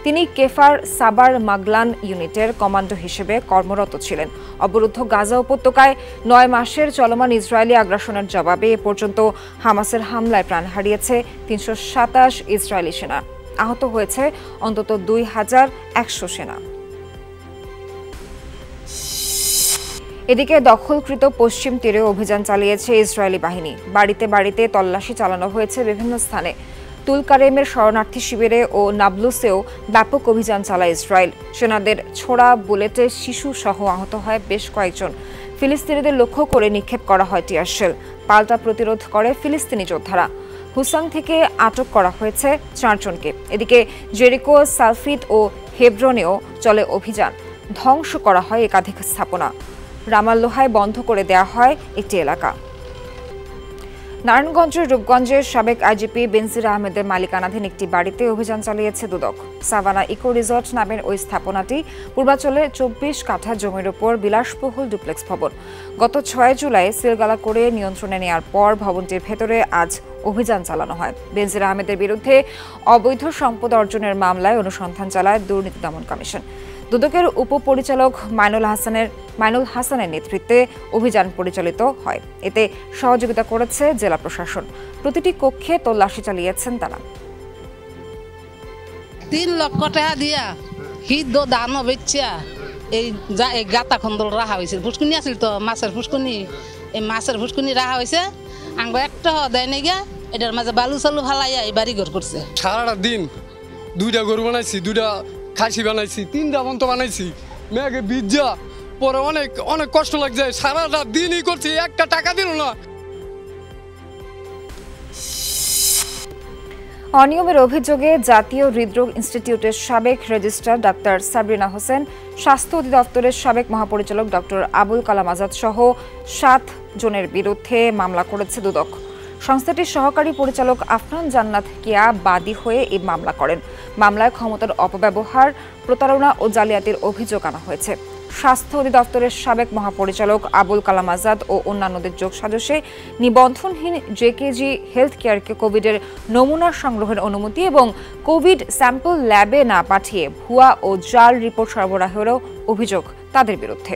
তিনি কেফার সাবার মাগলান ইউনিটের কমান্ডো হিসেবে কর্মরত ছিলেন। অবরুদ্ধ গাজা উপত্যকায় 9 মাসের চলমান ইসরায়েলি আগ্রাসনের জবাবে এ পর্যন্ত হামাসের হামলায় প্রাণ হারিয়েছে 327 ইসরায়েলি সেনা। আহত হয়েছে অন্তত 2100 সেনা। এদিকে দখলকৃত পশ্চিম তীরে অভিযান চালিয়েছে ইসরায়েলি বাহিনী। বাড়িতে বাড়িতে তল্লাশি চালানো হয়েছে বিভিন্ন স্থানে। তুলকারেমের শরণার্থী শিবিরে ও নাবলুসেও ব্যাপক অভিযান চালায় ইসরায়েল। সেনাদের ছোড়া বুলেটে শিশু সহ আহত হয় বেশ কয়েকজন। ফিলিস্তিনিদের লক্ষ্য করে নিক্ষেপ করা হয় টিয়ার শেল। পাল্টা প্রতিরোধ করে ফিলিস্তিনি যোদ্ধারা। হুসাং থেকে আটক করা হয়েছে 4 জনকে। এদিকে জেরিকো, সালফিট ও হেব্রনেও চলে অভিযান। ধ্বংস করা হয় একাধিক স্থাপনা। রামাল্লোহায় বন্ধ করে দেওয়া হয় একটি এলাকা। নারায়ণগঞ্জের রূপগঞ্জের সাবেক আইজিপি বেনজির আহমেদের মালিকানাধীন একটি বাড়িতে অভিযান চালিয়েছে দুদক। সাভানা ইকো রিসর্ট নামের ওই স্থাপনাটি পূর্বাঞ্চলে 24 কাঠা জমির উপর বিলাসবহুল ডুপ্লেক্স ভবন। গত 6 জুলাই সিলগালা করে নিয়ন্ত্রণে নেওয়ার পর ভবনটির ভেতরে আজ অভিযান চালানো হয়। বেনজির আহমেদের বিরুদ্ধে অবৈধ সম্পদ অর্জনের মামলায় অনুসন্ধান চালায় দুর্নীতি দমন কমিশন। দুদকের উপপরিচালক মাইনুল হাসানের নেতৃত্বে অভিযান পরিচালিত হয়। এতে সহযোগিতা করেছে জেলা প্রশাসন। প্রতিটি কক্ষে তল্লাশি চালিয়েছেন তারা। 3 লক্ষ টাকা দিয়া হিদ দান বেচা এই গাতা খন্দল রাখা হয়েছে। ফুসকুনি আছিল তো মাছের ফুসকুনি, এই মাছের ফুসকুনি রাখা হয়েছে। আঙ্গ একটা দেয় নাই গা, এটার মাঝে বালু চালু ফালাইয়া এই বাড়ি ঘর করছে। সারাটা দিন 2টা গরু বানাইছি, 2টা খাসি বানাইছি, 3টা বন্ত বানাইছি, মেঘে বিজ্জা পরে অনেক অনেক কষ্ট লাগছে। সারাটা দিনই করছি, একটা টাকা দিল না। অনিয়মের অভিযোগে জাতীয় হৃদরোগ ইনস্টিটিউটের সাবেক রেজিস্ট্রার ডাক্তার সাবরিনা হোসেন, স্বাস্থ্য অধিদপ্তরের সাবেক মহাপরিচালক ডক্টর আবুল কালাম আজাদ সহ 7 জনের বিরুদ্ধে মামলা করেছে দুদক। সংস্থাটির সহকারী পরিচালক আফনান জান্নাত কিয়া বাদী হয়ে এই মামলা করেন। মামলায় ক্ষমতার অপব্যবহার, প্রতারণা ও জালিয়াতির অভিযোগ আনা হয়েছে। স্বাস্থ্য অধিদপ্তরের সাবেক মহাপরিচালক আবুল কালাম আজাদ ও অন্যান্যদের যোগসাজশে নিবন্ধনহীন জেকেজি হেলথ কেয়ারকে কোভিডের নমুনা সংগ্রহের অনুমতি এবং কোভিড স্যাম্পল ল্যাবে না পাঠিয়ে ভুয়া ও জাল রিপোর্ট সরবরাহেরও অভিযোগ তাদের বিরুদ্ধে।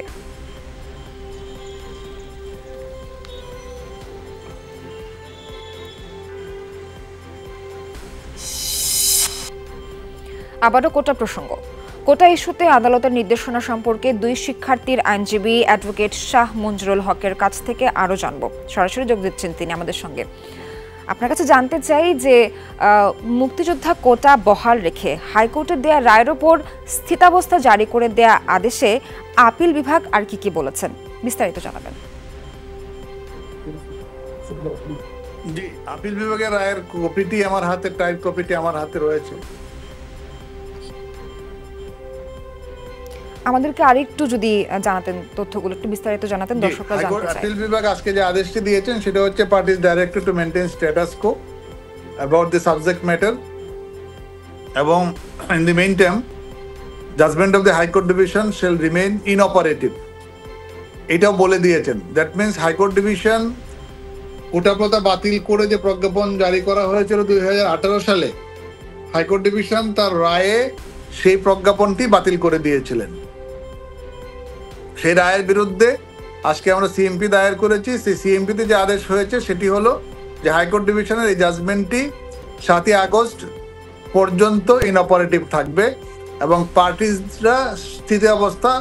আবারও কোটা প্রসঙ্গ। কোটা ইস্যুতে আদালতের নির্দেশনা সম্পর্কে 2 শিক্ষার্থীর আইনজীবী অ্যাডভোকেট শাহ মঞ্জুরুল হকের কাছ থেকে আরও জানব। সরাসরি যোগ দিচ্ছেন তিনি আমাদের সঙ্গে। আপনার কাছে জানতে চাই যে মুক্তিযোদ্ধা কোটা বহাল রেখে হাইকোর্টের দেয়া রায়ের ওপর স্থিতাবস্থা জারি করে দেয়া আদেশে আপিল বিভাগ আর কি কি বলেছেন, বিস্তারিত জানাবেন। জি, আপিল বিভাগের রায়ের কপিটি আমার হাতে, টাইপ কপিটি আমার হাতে রয়েছে। আমাদেরকে আরেকটু যদি জানাতেন, তথ্যগুলো একটু বিস্তারিত জানাতেন, দর্শকরা জানতে চায়। আপিল বিভাগ আজকে যে আদেশটি দিয়েছেন সেটা হচ্ছে parties directed to maintain status quo about the subject matter এবং in the meantime judgement of the High Court division shall remain inoperative, এটাও বলে দিয়েছেন। That means High Court division quota প্রথা বাতিল করে যে প্রজ্ঞাপন জারি করা হয়েছিল 2018 সালে, হাইকোর্ট ডিভিশন তার রায়ে সেই প্রজ্ঞাপনটি বাতিল করে দিয়েছিলেন। সেই রায়ের বিরুদ্ধে আজকে আমরা সিএমপি দায়ের করেছি। সেই সিএমপিতে যে আদেশ হয়েছে সেটি হলো যে হাইকোর্ট ডিভিশনের এই জাজমেন্টটি 7ই আগস্ট পর্যন্ত ইনঅপারেটিভ থাকবে এবং পার্টিজরা স্থিতাবস্থা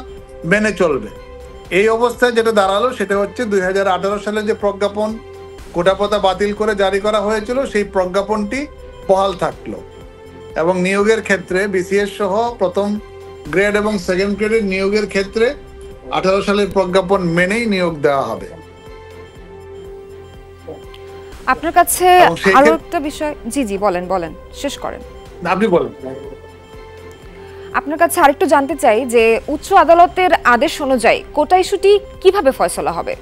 মেনে চলবে। এই অবস্থায় যেটা দাঁড়ালো সেটা হচ্ছে 2018 সালে যে প্রজ্ঞাপন কোটা প্রথা বাতিল করে জারি করা হয়েছিল সেই প্রজ্ঞাপনটি বহাল থাকলো এবং নিয়োগের ক্ষেত্রে বিসিএস সহ প্রথম গ্রেড এবং সেকেন্ড গ্রেডের নিয়োগের ক্ষেত্রে 18 সালের প্রজ্ঞাপন মেনেই নিয়োগ দেওয়া হবে। আপনার কাছে আরো একটা বিষয়, জি বলেন, শেষ করেন। আপনি বলেন। আপনার কাছে আরেকটু জানতে চাই যে উচ্চ আদালতের আদেশ অনুযায়ী কোটা ইস্যুটি কিভাবে ফয়সালা হবে?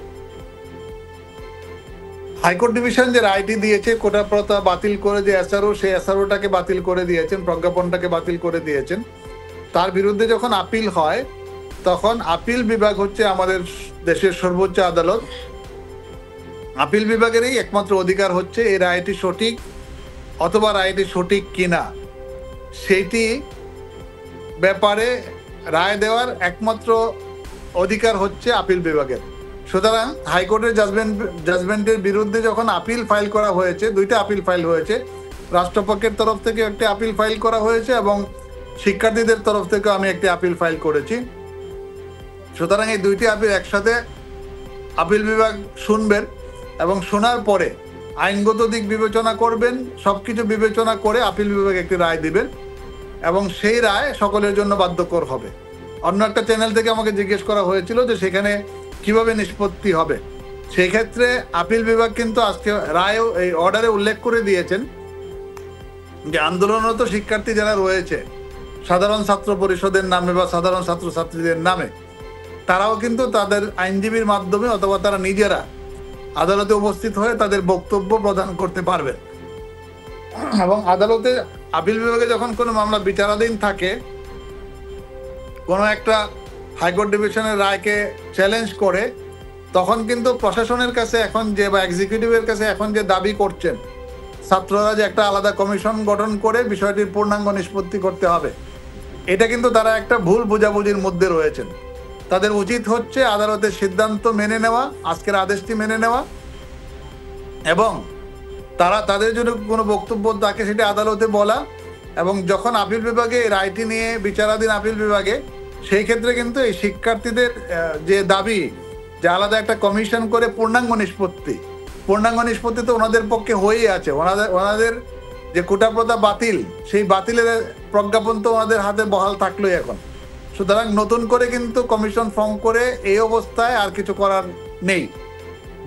হাইকোর্ট ডিভিশন যে রায়টি দিয়েছে কোটা প্রথা বাতিল করে যে এসআরও, সেই এসআরওটাকে বাতিল করে দিয়েছেন, প্রজ্ঞাপনটাকে বাতিল করে দিয়েছেন। তার বিরুদ্ধে যখন আপিল হয় তখন আপিল বিভাগ হচ্ছে আমাদের দেশের সর্বোচ্চ আদালত। আপিল বিভাগেরই একমাত্র অধিকার হচ্ছে এই রায়টি সঠিক অথবা রায়টি সঠিক কিনা সেইটি ব্যাপারে রায় দেওয়ার একমাত্র অধিকার হচ্ছে আপিল বিভাগের। সুতরাং হাইকোর্টের জাজমেন্টের বিরুদ্ধে যখন আপিল ফাইল করা হয়েছে, 2টা আপিল ফাইল হয়েছে, রাষ্ট্রপক্ষের তরফ থেকে একটি আপিল ফাইল করা হয়েছে এবং শিক্ষার্থীদের তরফ থেকে আমি একটি আপিল ফাইল করেছি। সুতরাং এই 2টি আপিল একসাথে আপিল বিভাগ শুনবেন এবং শোনার পরে আইনগত দিক বিবেচনা করবেন, সবকিছু বিবেচনা করে আপিল বিভাগ একটি রায় দিবেন এবং সেই রায় সকলের জন্য বাধ্যকর হবে। অন্য একটা চ্যানেল থেকে আমাকে জিজ্ঞেস করা হয়েছিল যে সেখানে কিভাবে নিষ্পত্তি হবে। সেই ক্ষেত্রে আপিল বিভাগ কিন্তু আজকে রায় এই অর্ডারে উল্লেখ করে দিয়েছেন যে আন্দোলনরত শিক্ষার্থী যারা রয়েছে সাধারণ ছাত্র পরিষদের নামে বা সাধারণ ছাত্রছাত্রীদের নামে, তারাও কিন্তু তাদের আইনজীবীর মাধ্যমে অথবা তারা নিজেরা আদালতে উপস্থিত হয়ে তাদের বক্তব্য প্রদান করতে পারবে এবং আদালতে আপিল বিভাগে যখন কোনো মামলা বিচারাধীন থাকে, কোনো একটা হাইকোর্ট ডিভিশনের রায়কে চ্যালেঞ্জ করে, তখন কিন্তু প্রশাসনের কাছে এখন যে বা এক্সিকিউটিভের কাছে এখন যে দাবি করছেন ছাত্ররা যে একটা আলাদা কমিশন গঠন করে বিষয়টির পূর্ণাঙ্গ নিষ্পত্তি করতে হবে, এটা কিন্তু তারা একটা ভুল বোঝাবুঝির মধ্যে রয়েছেন। তাদের উচিত হচ্ছে আদালতের সিদ্ধান্ত মেনে নেওয়া, আজকের আদেশটি মেনে নেওয়া, এবং তারা তাদের জন্য কোনো বক্তব্য থাকে সেটা আদালতে বলা, এবং যখন আপিল বিভাগে এই রায়টি নিয়ে বিচারাধীন আপিল বিভাগে, সেই ক্ষেত্রে কিন্তু এই শিক্ষার্থীদের যে দাবি যে আলাদা একটা কমিশন করে পূর্ণাঙ্গ নিষ্পত্তি তো ওনাদের পক্ষে হয়েই আছে। ওনাদের যে কোটা প্রথা বাতিল, সেই বাতিলের প্রজ্ঞাপন তো ওনাদের হাতে বহাল থাকলোই এখন। সুতরাং নতুন করে কিন্তু কমিশন ফর্ম করে এই অবস্থায় আর কিছু করার নেই।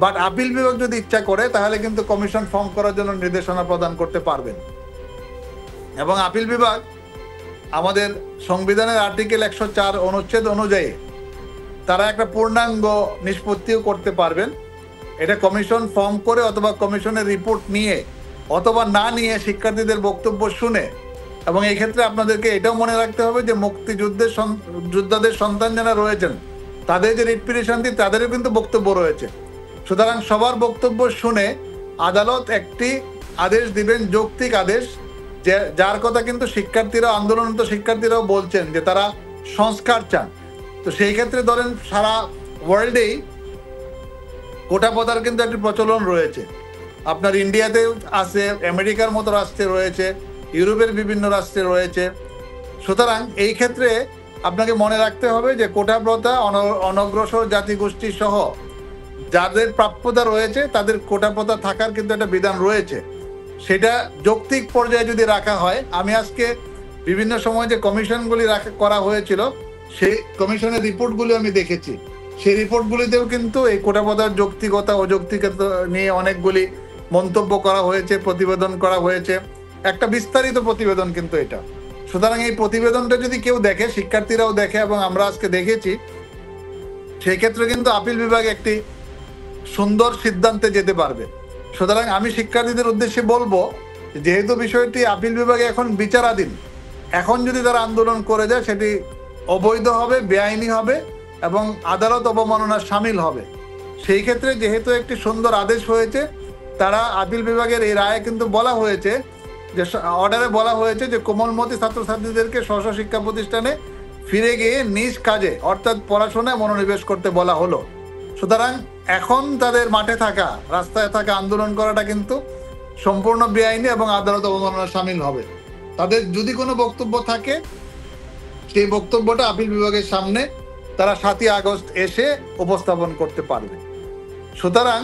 বাট আপিল বিভাগ যদি ইচ্ছা করে তাহলে কিন্তু কমিশন ফর্ম করার জন্য নির্দেশনা প্রদান করতে পারবেন। এবং আপিল বিভাগ আমাদের সংবিধানের আর্টিকেল 104 অনুচ্ছেদ অনুযায়ী তারা একটা পূর্ণাঙ্গ নিষ্পত্তিও করতে পারবেন। এটা কমিশন ফর্ম করে অথবা কমিশনের রিপোর্ট নিয়ে অথবা না নিয়ে শিক্ষার্থীদের বক্তব্য শুনে, এবং এই ক্ষেত্রে আপনাদেরকে এটাও মনে রাখতে হবে যে যোদ্ধাদের সন্তান যারা রয়েছেন তাদের যে রিট পিটিশনটি, তাদেরও কিন্তু বক্তব্য রয়েছে। সুতরাং সবার বক্তব্য শুনে আদালত একটি আদেশ দিবেন, যৌক্তিক আদেশ, যার কথা কিন্তু শিক্ষার্থীরা, আন্দোলনরত শিক্ষার্থীরাও বলছেন যে তারা সংস্কার চান। তো সেই ক্ষেত্রে ধরেন সারা ওয়ার্ল্ডেই কোটা প্রথার কিন্তু একটি প্রচলন রয়েছে। আপনার ইন্ডিয়াতে আছে, আমেরিকার মতো রাষ্ট্রে রয়েছে, ইউরোপের বিভিন্ন রাষ্ট্রে রয়েছে। সুতরাং এই ক্ষেত্রে আপনাকে মনে রাখতে হবে যে কোটা প্রথা অনগ্রসর জাতিগোষ্ঠী সহ যাদের প্রাপ্যতা রয়েছে তাদের কোটা প্রথা থাকার কিন্তু একটা বিধান রয়েছে। সেটা যৌক্তিক পর্যায়ে যদি রাখা হয়, আমি আজকে বিভিন্ন সময় যে কমিশনগুলি করা হয়েছিল সেই কমিশনের রিপোর্টগুলি আমি দেখেছি। সেই রিপোর্টগুলিতেও কিন্তু এই কোটা প্রথার যৌক্তিকতা অযৌক্তিকতা নিয়ে অনেকগুলি মন্তব্য করা হয়েছে, প্রতিবেদন করা হয়েছে, একটা বিস্তারিত প্রতিবেদন কিন্তু এটা। সুতরাং এই প্রতিবেদনটা যদি কেউ দেখে, শিক্ষার্থীরাও দেখে এবং আমরা আজকে দেখেছি, সেই ক্ষেত্রে কিন্তু আপিল বিভাগ একটি সুন্দর সিদ্ধান্তে যেতে পারবে। সুতরাং আমি শিক্ষার্থীদের উদ্দেশ্যে বলবো, যেহেতু বিষয়টি আপিল বিভাগে এখন বিচারাধীন, এখন যদি তারা আন্দোলন করে যায় সেটি অবৈধ হবে, বেআইনি হবে এবং আদালত অবমাননার শামিল হবে। সেই ক্ষেত্রে যেহেতু একটি সুন্দর আদেশ হয়েছে, তারা আপিল বিভাগের এই রায়ে কিন্তু বলা হয়েছে যে অর্ডারে বলা হয়েছে যে কোমলমতি ছাত্রছাত্রীদেরকে স্ব শিক্ষা প্রতিষ্ঠানে ফিরে গিয়ে নিজ কাজে অর্থাৎ পড়াশোনায় মনোনিবেশ করতে বলা হলো। সুতরাং এখন তাদের মাঠে থাকা, রাস্তায় থাকা, আন্দোলন করাটা কিন্তু সম্পূর্ণ বেআইনি এবং আদালত অবমাননার শামিল হবে। তাদের যদি কোনো বক্তব্য থাকে সেই বক্তব্যটা আপিল বিভাগের সামনে তারা 7ই আগস্ট এসে উপস্থাপন করতে পারবে। সুতরাং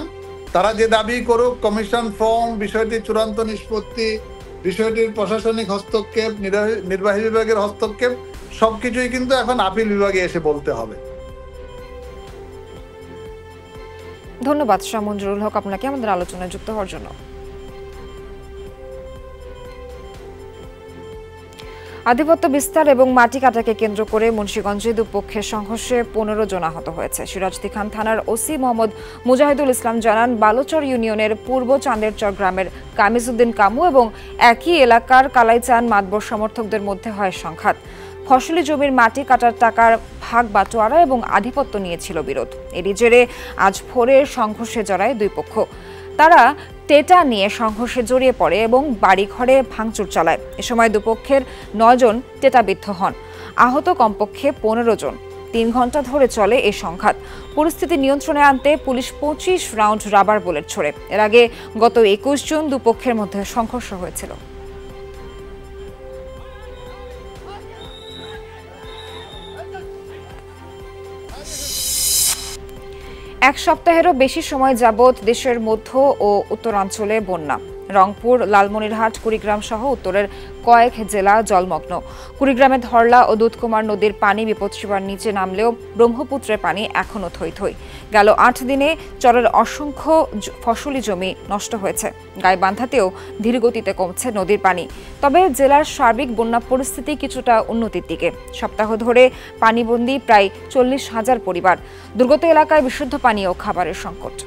তারা যে দাবি করুক, কমিশন ফর্ম, বিষয়টির চূড়ান্ত নিষ্পত্তি, বিষয়টির প্রশাসনিক হস্তক্ষেপ, নির্বাহী বিভাগের হস্তক্ষেপ, সবকিছুই কিন্তু এখন আপিল বিভাগে এসে বলতে হবে। ধন্যবাদ শাহ মঞ্জুরুল হক আপনাকে আমাদের আলোচনায় যুক্ত হওয়ার জন্য। আধিপত্য বিস্তার এবং মাটি কাটাকে কেন্দ্র করে মুন্সিগঞ্জে দুপক্ষের সংঘর্ষে 15 জন আহত হয়েছে। সিরাজদি খান থানার ওসি মোহাম্মদ মুজাহিদুল ইসলাম জানান, বালুচর ইউনিয়নের পূর্ব চাঁদেরচর গ্রামের কামিজউদ্দিন কামু এবং একই এলাকার কালাইচান মাতবর সমর্থকদের মধ্যে হয় সংঘাত। ফসলি জমির মাটি কাটার টাকার ভাগ বাটোয়ারা এবং আধিপত্য নিয়েছিল বিরোধ। এরই জেরে আজ ভোরে সংঘর্ষে জড়ায় দুই পক্ষ। তারা টেটা নিয়ে সংঘর্ষে জড়িয়ে পড়ে এবং বাড়িঘরে ভাঙচুর চালায়। এ সময় দুপক্ষের 9 জন টেটাবিদ্ধ হন, আহত কমপক্ষে 15 জন। 3 ঘন্টা ধরে চলে এই সংঘাত। পরিস্থিতি নিয়ন্ত্রণে আনতে পুলিশ 25 রাউন্ড রাবার বুলেট ছোড়ে। এর আগে গত 21 জুন দুপক্ষের মধ্যে সংঘর্ষ হয়েছিল। এক সপ্তাহেরও বেশি সময় যাবৎ দেশের মধ্য ও উত্তরাঞ্চলে বন্যা। রংপুর, লালমনিরহাট, কুড়িগ্রাম সহ উত্তরের কয়েক জেলা জলমগ্ন। কুড়িগ্রামে ধরলা ও দুধকুমার নদীর পানি বিপদসীমার নিচে নামলেও ব্রহ্মপুত্রের পানি এখনো থই থই। গেল 8 দিনে চরের অসংখ্য ফসলি জমি নষ্ট হয়েছে। গাইবান্ধাতেও ধীরগতিতে কমছে নদীর পানি। তবে জেলার সার্বিক বন্যা পরিস্থিতি কিছুটা উন্নতির দিকে। সপ্তাহ ধরে পানিবন্দী প্রায় 40,000 পরিবার। দুর্গত এলাকায় বিশুদ্ধ পানি ও খাবারের সংকট।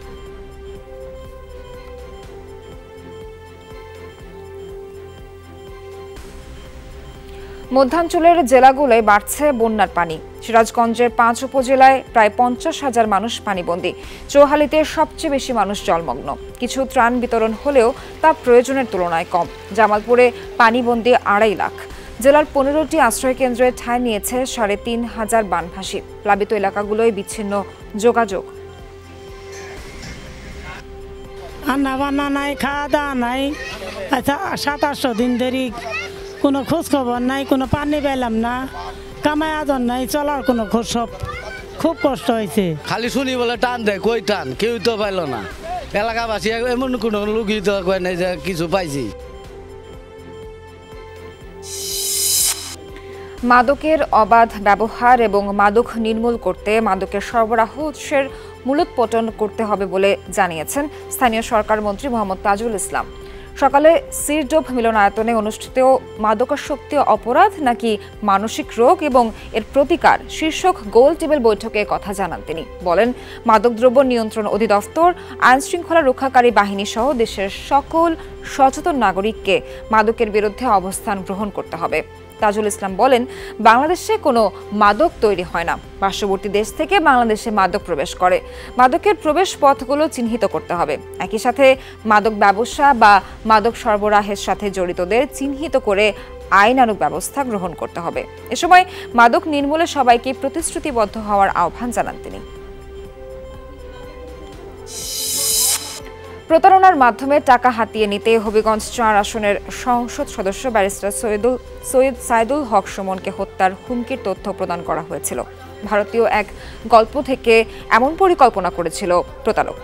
মধ্যাঞ্চলের জেলাগুলোয় বাড়ছে বন্যার পানি। সিরাজগঞ্জের 5 উপজেলায় প্রায় 50,000 মানুষ পানিবন্দী। চৌহালিতে সবচেয়ে বেশি মানুষ জলমগ্ন। কিছু ত্রাণ বিতরণ হলেও তা প্রয়োজনের তুলনায় কম। জামালপুরে পানিবন্দী 2.5 লাখ। জেলার 15টি আশ্রয় কেন্দ্রে ঠাঁই নিয়েছে 3,500 বানভাসী। প্লাবিত এলাকাগুলোয় বিচ্ছিন্ন যোগাযোগ। রান্না বান্না নাই, খাওয়া দাওয়া নাই। আচ্ছা 7-8 দিন ধরে কোনো খোঁজ খবর নাই, কোনো পানি পেলাম না, কামাই আদর নাই, চলার কোনো খোঁজ, সব খুব কষ্ট হয়েছে। খালি শুনি বলে টান দেয়, কই টান কেউ তো পাইল না। এলাকাবাসী এমন কোনো লোকই তো কয় নাই যে কিছু পাইছি। মাদকের অবাধ ব্যবহার এবং মাদক নির্মূল করতে মাদকের সরবরাহ উৎসের মূলোৎপাটন করতে হবে বলে জানিয়েছেন স্থানীয় সরকার মন্ত্রী মোহাম্মদ তাজুল ইসলাম। সকালে সিরডোভ মিলনায়তনে অনুষ্ঠিত মাদকাসক্তি অপরাধ নাকি মানসিক রোগ এবং এর প্রতিকার শীর্ষক গোল টেবিল বৈঠকে কথা জানান তিনি। বলেন, মাদকদ্রব্য নিয়ন্ত্রণ অধিদপ্তর, আইনশৃঙ্খলা রক্ষাকারী বাহিনী সহ দেশের সকল সচেতন নাগরিককে মাদকের বিরুদ্ধে অবস্থান গ্রহণ করতে হবে। তাজুল ইসলাম বলেন, বাংলাদেশে কোনো মাদক তৈরি হয় না, পার্শ্ববর্তী দেশ থেকে বাংলাদেশে মাদক প্রবেশ করে। মাদকের প্রবেশ পথগুলো চিহ্নিত করতে হবে। একই সাথে মাদক ব্যবসা বা মাদক সরবরাহের সাথে জড়িতদের চিহ্নিত করে আইনানুগ ব্যবস্থা গ্রহণ করতে হবে। এ সময় মাদক নির্মূলে সবাইকে প্রতিশ্রুতিবদ্ধ হওয়ার আহ্বান জানান তিনি। প্রতারণার মাধ্যমে টাকা হাতিয়ে নিতে হবিগঞ্জ 4 আসনের সংসদ সদস্য ব্যারিস্টার সৈয়দ সাইদুল হক সুমনকে হত্যার হুমকির তথ্য প্রদান করা হয়েছিল। ভারতীয় এক গল্প থেকে এমন পরিকল্পনা করেছিল প্রতারক।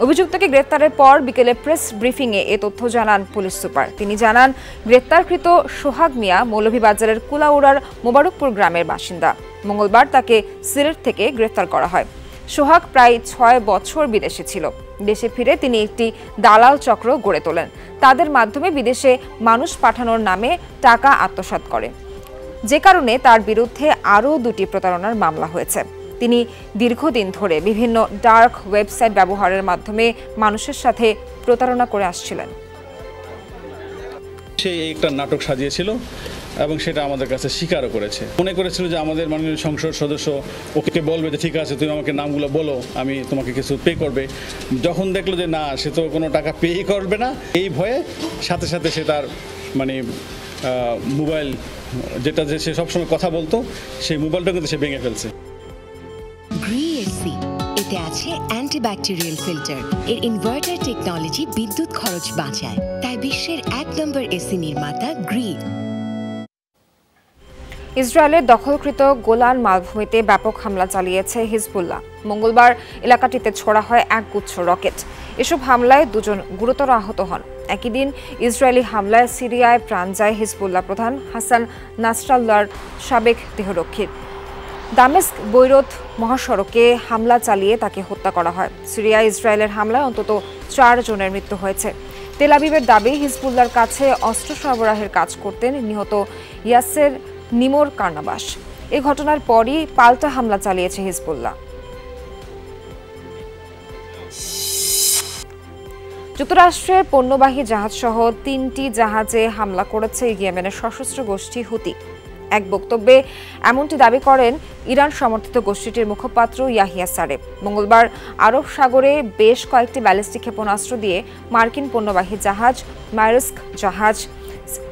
অভিযুক্তকে গ্রেপ্তারের পর বিকেলে প্রেস ব্রিফিংয়ে এ তথ্য জানান পুলিশ সুপার। তিনি জানান, গ্রেপ্তারকৃত সোহাগ মিয়া মৌলভীবাজারের কুলাউড়ার মোবারকপুর গ্রামের বাসিন্দা। মঙ্গলবার তাকে সিলেট থেকে গ্রেপ্তার করা হয়। সোহাগ প্রায় 6 বছর বিদেশে ছিল। দেশে ফিরে তিনি একটি দালাল চক্র গড়ে তোলেন। তাদের মাধ্যমে বিদেশে মানুষ পাঠানোর নামে টাকা আত্মসাৎ করে, যে কারণে তার বিরুদ্ধে আরও 2টি প্রতারণার মামলা হয়েছে। তিনি দীর্ঘদিন ধরে বিভিন্ন ডার্ক ওয়েবসাইট ব্যবহারের মাধ্যমে মানুষের সাথে প্রতারণা করে আসছিলেন। সে একটা নাটক সাজিয়েছিল এবং সেটা আমাদের কাছে স্বীকারও করেছে। মনে করেছিল যে আমাদের মাননীয় সংসদ সদস্য ওকে বলবে যে ঠিক আছে, তুমি আমাকে নামগুলো বলো, আমি তোমাকে কিছু পে করবে। যখন দেখলো যে না, সে তো কোনো টাকা পে করবে না, এই ভয়ে সাথে সাথে সে তার মোবাইল, যেটা যে সে সবসময় কথা বলতো, সেই মোবাইলটা কিন্তু সে ভেঙে ফেলছে। এতে আছে অ্যান্টিব্যাকটেরিয়াল ফিল্টার। এর ইনভার্টার টেকনোলজি বিদ্যুৎ খরচ বাঁচায়, তাই বিশ্বের 1 নম্বর এসি নির্মাতা গ্রি। ইসরায়েলের দখলকৃত গোলান মালভূমিতে ব্যাপক হামলা চালিয়েছে হিজবুল্লাহ। মঙ্গলবার এলাকাটিতে ছোড়া হয় একগুচ্ছ রকেট। এসব হামলায় 2 জন গুরুতর আহত হন। একই দিন ইসরায়েলি হামলায় সিরিয়ায় প্রাণ যায় হিজবুল্লাহ প্রধান হাসান নাসরাল্লাহর সাবেক দেহরক্ষীর। দামেস্ক বৈরুত মহাসড়কে হামলা চালিয়ে তাকে হত্যা করা হয়। সিরিয়া ইসরায়েলের হামলায় অন্তত 4 জনের মৃত্যু হয়েছে। তেল আবিবের দাবি, হিজবুল্লাহর কাছে অস্ত্র সরবরাহের কাজ করতেন নিহত ইয়াসের নিমোর কার্নাবাস। এই ঘটনার পরই পাল্টা হামলা চালিয়েছে হিজবুল্লাহ। যুক্তরাষ্ট্রের পণ্যবাহী জাহাজসহ 3টি জাহাজে হামলা করেছে ইয়েমেনের সশস্ত্র গোষ্ঠী হুতি। এক বক্তব্যে এমনটি দাবি করেন ইরান সমর্থিত গোষ্ঠীটির মুখপাত্র ইয়াহিয়া সারেফ। মঙ্গলবার আরব সাগরে বেশ কয়েকটি ব্যালিস্টিক ক্ষেপণাস্ত্র দিয়ে মার্কিন পণ্যবাহী জাহাজ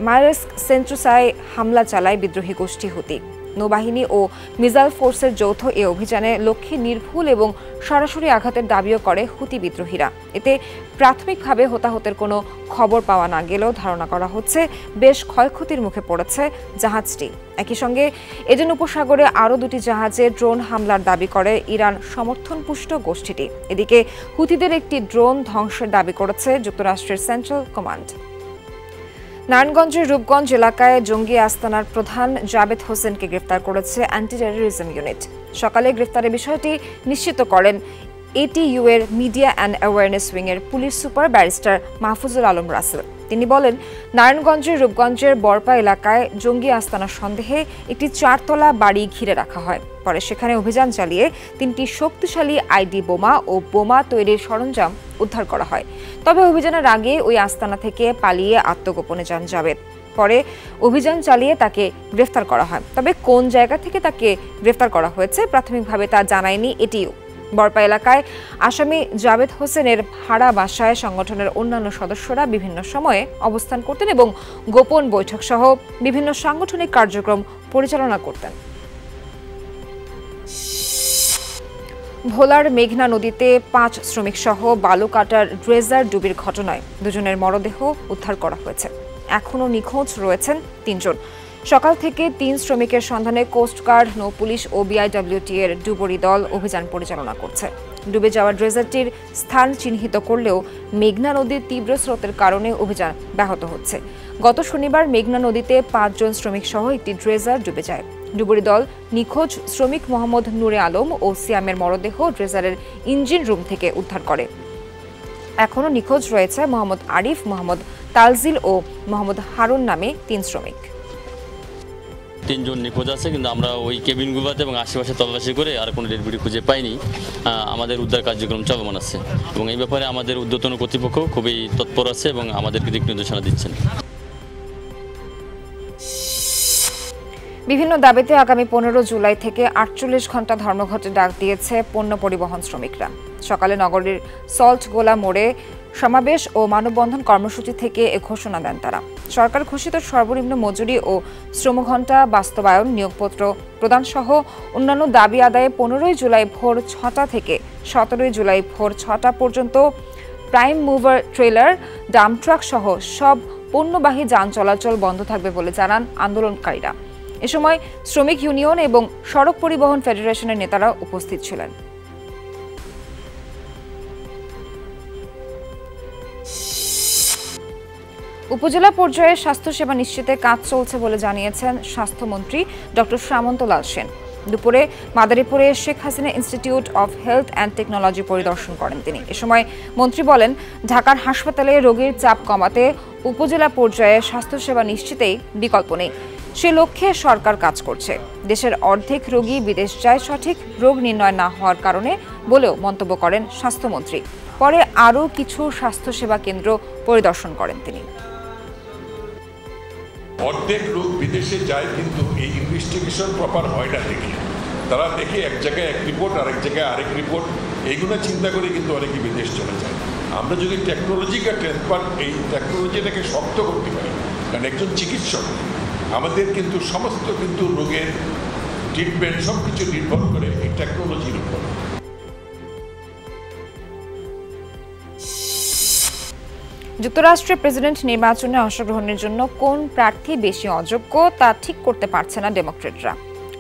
মাইরেস্ক সেন্ট্রুসায় হামলা চালায় বিদ্রোহী গোষ্ঠী হুতি। নৌবাহিনী ও মিসাইল ফোর্সের যৌথ এ অভিযানে লক্ষ্যে নির্ভুল এবং সরাসরি আঘাতের দাবিও করে হুতি বিদ্রোহীরা। এতে প্রাথমিকভাবে হতাহতের কোনো খবর পাওয়া না গেলেও ধারণা করা হচ্ছে বেশ ক্ষয়ক্ষতির মুখে পড়েছে জাহাজটি। একই সঙ্গে এডেন উপসাগরে আরও 2টি জাহাজে ড্রোন হামলার দাবি করে ইরান সমর্থনপুষ্ট গোষ্ঠীটি। এদিকে হুতিদের একটি ড্রোন ধ্বংসের দাবি করেছে যুক্তরাষ্ট্রের সেন্ট্রাল কমান্ড। নারায়ণগঞ্জের রূপগঞ্জ এলাকায় জঙ্গি আস্তানার প্রধান জাবেদ হোসেনকে গ্রেফতার করেছে অ্যান্টি টেররিজম ইউনিট। সকালে গ্রেফতারের বিষয়টি নিশ্চিত করেন এটিইউ এর মিডিয়া অ্যান্ড অ্যাওয়ারনেস উইংয়ের police super barrister Mahfuzul Alam Russell. তিনি বলেন, নারায়ণগঞ্জের রূপগঞ্জের বরপা এলাকায় জঙ্গি আস্তানার সন্দেহে একটি 4তলা বাড়ি ঘিরে রাখা হয়। পরে সেখানে অভিযান চালিয়ে 3টি শক্তিশালী আইডি বোমা ও বোমা তৈরির সরঞ্জাম উদ্ধার করা হয়। তবে অভিযানের আগে ওই আস্তানা থেকে পালিয়ে আত্মগোপনে যান জাবেদ। পরে অভিযান চালিয়ে তাকে গ্রেফতার করা হয়। তবে কোন জায়গা থেকে তাকে গ্রেফতার করা হয়েছে প্রাথমিকভাবে তা জানায়নি এটিও। বরপা এলাকায় আসামি জাবেদ হোসেনের ভাড়া বাসায় সংগঠনের অন্যান্য সদস্যরা বিভিন্ন সময়ে অবস্থান করতেন এবং গোপন বৈঠক সহ বিভিন্ন সাংগঠনিক কার্যক্রম পরিচালনা করতেন। ভোলার মেঘনা নদীতে 5 শ্রমিক সহ বালু কাটার ড্রেজার ডুবির ঘটনায় দুজনের মরদেহ উদ্ধার করা হয়েছে। এখনও নিখোঁজ রয়েছেন 3 জন। সকাল থেকে 3 শ্রমিকের সন্ধানে কোস্টগার্ড, নৌ পুলিশ ও বিআইডব্লিউটি এর ডুবুরি দল অভিযান পরিচালনা করছে। ডুবে যাওয়া ড্রেজারটির স্থান চিহ্নিত করলেও মেঘনা নদীর তীব্র স্রোতের কারণে অভিযান ব্যাহত হচ্ছে। গত শনিবার মেঘনা নদীতে 5 জন শ্রমিক সহ একটি ড্রেজার ডুবে যায়। ডুবুরি দল নিখোঁজ শ্রমিক মোহাম্মদ নূরে আলম ও সিয়ামের মরদেহ ড্রেজারের ইঞ্জিন রুম থেকে উদ্ধার করে। এখনও নিখোঁজ রয়েছে মোহাম্মদ আরিফ, মোহাম্মদ তালজিল ও মোহাম্মদ হারুন নামে 3 শ্রমিক। 3 জন নিখোঁজ আছে, কিন্তু আমরা ওই কেবিনগুলোতে এবং আশেপাশে তল্লাশি করে আর কোনো ডেড বডি খুঁজে পাইনি। আমাদের উদ্ধার কার্যক্রম চলমান আছে এবং এই ব্যাপারে আমাদের ঊর্ধ্বতন কর্তৃপক্ষ খুবই তৎপর আছে এবং আমাদেরকে দিক নির্দেশনা দিচ্ছেন। বিভিন্ন দাবিতে আগামী 15 জুলাই থেকে 48 ঘন্টা ধর্মঘটের ডাক দিয়েছে পণ্য পরিবহন শ্রমিকরা। সকালে নগরীর সল্ট গোলা মোড়ে সমাবেশ ও মানববন্ধন কর্মসূচি থেকে এ ঘোষণা দেন তারা। সরকার ঘোষিত সর্বনিম্ন মজুরি ও শ্রমঘণ্টা বাস্তবায়ন, নিয়োগপত্র প্রদান সহ অন্যান্য দাবি আদায়ে 15 জুলাই ভোর 6টা থেকে 17 জুলাই ভোর 6টা পর্যন্ত prime mover, trailer, dump truck সহ সব পণ্যবাহী যান চলাচল বন্ধ থাকবে বলে জানান আন্দোলনকারীরা। এ সময় শ্রমিক ইউনিয়ন এবং সড়ক পরিবহন ফেডারেশনের নেতারা উপস্থিত ছিলেন। উপজেলা পর্যায়ে স্বাস্থ্যসেবা নিশ্চিতে কাজ চলছে বলে জানিয়েছেন স্বাস্থ্যমন্ত্রী ডক্টর সামন্তলাল সেন। দুপুরে মাদারীপুরে Sheikh Hasina institute of health and technology পরিদর্শন করেন তিনি। এ সময় মন্ত্রী বলেন, ঢাকার হাসপাতালে রোগীর চাপ কমাতে উপজেলা পর্যায়ে স্বাস্থ্যসেবা নিশ্চিতেই বিকল্প নেই। সে লক্ষ্যে সরকার কাজ করছে। দেশের অর্ধেক রোগী বিদেশ যায় সঠিক রোগ নির্ণয় না হওয়ার কারণে বলেও মন্তব্য করেন স্বাস্থ্যমন্ত্রী। পরে আরও কিছু স্বাস্থ্যসেবা কেন্দ্র পরিদর্শন করেন তিনি। অর্ধেক লোক বিদেশে যায়, কিন্তু এই ইনভেস্টিগেশন প্রপার হয় না দেখে তারা দেখে এক জায়গায় এক রিপোর্ট, আরেক জায়গায় আরেক রিপোর্ট, এইগুলো চিন্তা করে কিন্তু অনেকে বিদেশ চলে যায়। আমরা যদি টেকনোলজিকে এই টেকনোলজিটাকে শক্ত করতে পারি, কারণ একজন চিকিৎসক আমাদের কিন্তু সমস্ত কিন্তু রোগের ট্রিটমেন্ট সব কিছু নির্ভর করে এই টেকনোলজির উপর। যুক্তরাষ্ট্রে প্রেসিডেন্ট নির্বাচনে অংশগ্রহণের জন্য কোন প্রার্থী বেশি অযোগ্য তা ঠিক করতে পারছে না ডেমোক্রেটরা।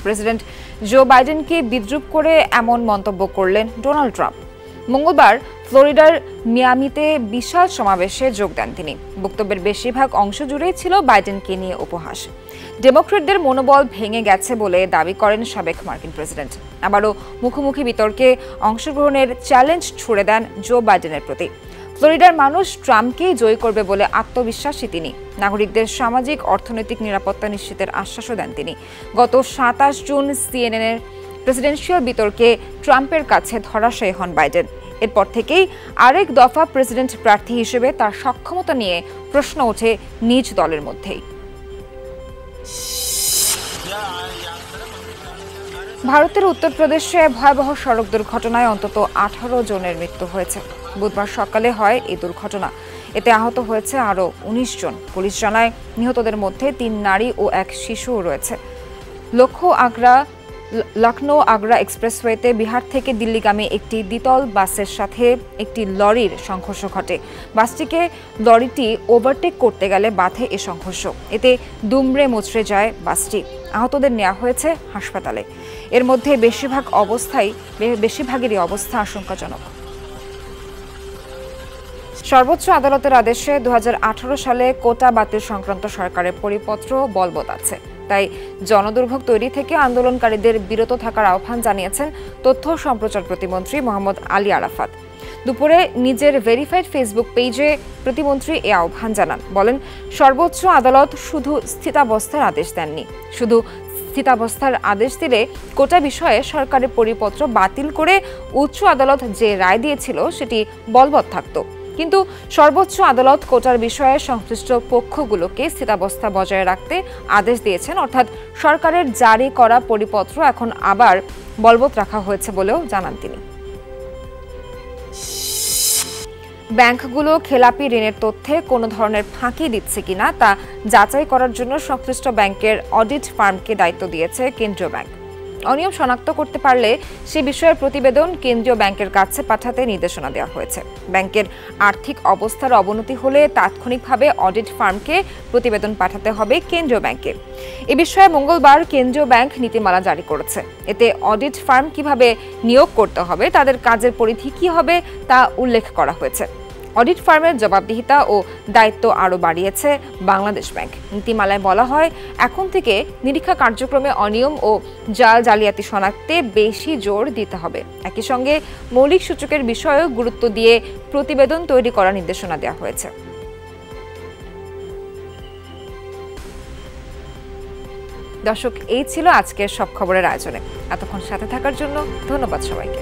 প্রেসিডেন্ট জো বাইডেনকে বিদ্রূপ করে এমন মন্তব্য করলেন ডোনাল্ড ট্রাম্প। মঙ্গলবার ফ্লোরিডার মিয়ামিতে বিশাল সমাবেশে যোগ দেন তিনি। বক্তব্যের বেশিরভাগ অংশ জুড়েই ছিল বাইডেনকে নিয়ে উপহাস। ডেমোক্রেটদের মনোবল ভেঙে গেছে বলে দাবি করেন সাবেক মার্কিন প্রেসিডেন্ট। আবারও মুখোমুখি বিতর্কে অংশগ্রহণের চ্যালেঞ্জ ছুড়ে দেন জো বাইডেনের প্রতি। ফ্লোরিডার মানুষ ট্রাম্পকেই জয়ী করবে বলে আত্মবিশ্বাসী তিনি। নাগরিকদের সামাজিক অর্থনৈতিক নিরাপত্তা নিশ্চিতের আশ্বাসও দেন তিনি। গত 27 জুন সিএনএনের প্রেসিডেন্সিয়াল বিতর্কে ট্রাম্পের কাছে ধরাশায়ী হন বাইডেন। এরপর থেকেই আরেক দফা প্রেসিডেন্ট প্রার্থী হিসেবে তার সক্ষমতা নিয়ে প্রশ্ন ওঠে নিজ দলের মধ্যেই। ভারতের উত্তরপ্রদেশে ভয়াবহ সড়ক দুর্ঘটনায় অন্তত 18 জনের মৃত্যু হয়েছে। বুধবার সকালে হয় এই দুর্ঘটনা। এতে আহত হয়েছে আরও 19 জন। পুলিশ জানায়, নিহতদের মধ্যে 3 নারী ও 1 শিশুও রয়েছে। লখনৌ আগ্রা এক্সপ্রেসওয়েতে বিহার থেকে দিল্লিগামী একটি দ্বিতল বাসের সাথে একটি লরির সংঘর্ষ ঘটে। বাসটিকে লরিটি ওভারটেক করতে গেলে বাধে এ সংঘর্ষ। এতে দুমড়ে মুচড়ে যায় বাসটি। আহতদের নেওয়া হয়েছে হাসপাতালে। এর মধ্যে বেশিরভাগেরই অবস্থা আশঙ্কাজনক। সর্বোচ্চ আদালতের আদেশে 2018 সালে কোটা বাতিল সংক্রান্ত সরকারের পরিপত্র বলবৎ আছে। তাই জনদুর্ভোগ তৈরি থেকে আন্দোলনকারীদের বিরত থাকার আহ্বান জানিয়েছেন তথ্য সম্প্রচার প্রতিমন্ত্রী মোহাম্মদ আলী আরাফাত। দুপুরে নিজের ভেরিফাইড ফেসবুক পেজে প্রতিমন্ত্রী এ আহ্বান জানান। বলেন, সর্বোচ্চ আদালত শুধু স্থিতাবস্থার আদেশ দেননি। শুধু স্থিতাবস্থার আদেশ দিলে কোটা বিষয়ে সরকারের পরিপত্র বাতিল করে উচ্চ আদালত যে রায় দিয়েছিল সেটি বলবৎ থাকত। কিন্তু সর্বোচ্চ আদালত কোটার বিষয়ে সংশ্লিষ্ট পক্ষগুলোকে স্থিতাবস্থা বজায় রাখতে আদেশ দিয়েছেন, অর্থাৎ সরকারের জারি করা পরিপত্র এখন আবার বলবৎ রাখা হয়েছে বলেও জানান তিনি। ব্যাংকগুলো খেলাপি ঋণের তথ্যে কোনো ধরনের ফাঁকি দিচ্ছে কিনা তা যাচাই করার জন্য সংশ্লিষ্ট ব্যাংকের অডিট ফার্মকে দায়িত্ব দিয়েছে কেন্দ্রীয় ব্যাংক। অনিয়ম শনাক্ত করতে পারলে সে বিষয়ে প্রতিবেদন কেন্দ্রীয় ব্যাংকের কাছে পাঠাতে নির্দেশনা দেওয়া হয়েছে। ব্যাংকের আর্থিক অবস্থার অবনতি হলে তাৎক্ষণিকভাবে অডিট ফার্মকে প্রতিবেদন পাঠাতে হবে কেন্দ্রীয় ব্যাংকে। এ বিষয়ে মঙ্গলবার কেন্দ্রীয় ব্যাংক নীতিমালা জারি করেছে। এতে অডিট ফার্ম কিভাবে নিয়োগ করতে হবে, তাদের কাজের পরিধি কি হবে তা উল্লেখ করা হয়েছে। অডিট ফার্মের জবাবদিহিতা ও দায়িত্ব আরও বাড়িয়েছে বাংলাদেশ ব্যাংক। নীতিমালায় বলা হয়, এখন থেকে নিরীক্ষা কার্যক্রমে অনিয়ম ও জালিয়াতি শনাক্তে বেশি জোর দিতে হবে। একই সঙ্গে মৌলিক সূচকের বিষয়েও গুরুত্ব দিয়ে প্রতিবেদন তৈরি করার নির্দেশনা দেওয়া হয়েছে। দর্শক, এই ছিল আজকের সব খবরের আয়োজনে। এতক্ষণ সাথে থাকার জন্য ধন্যবাদ সবাইকে।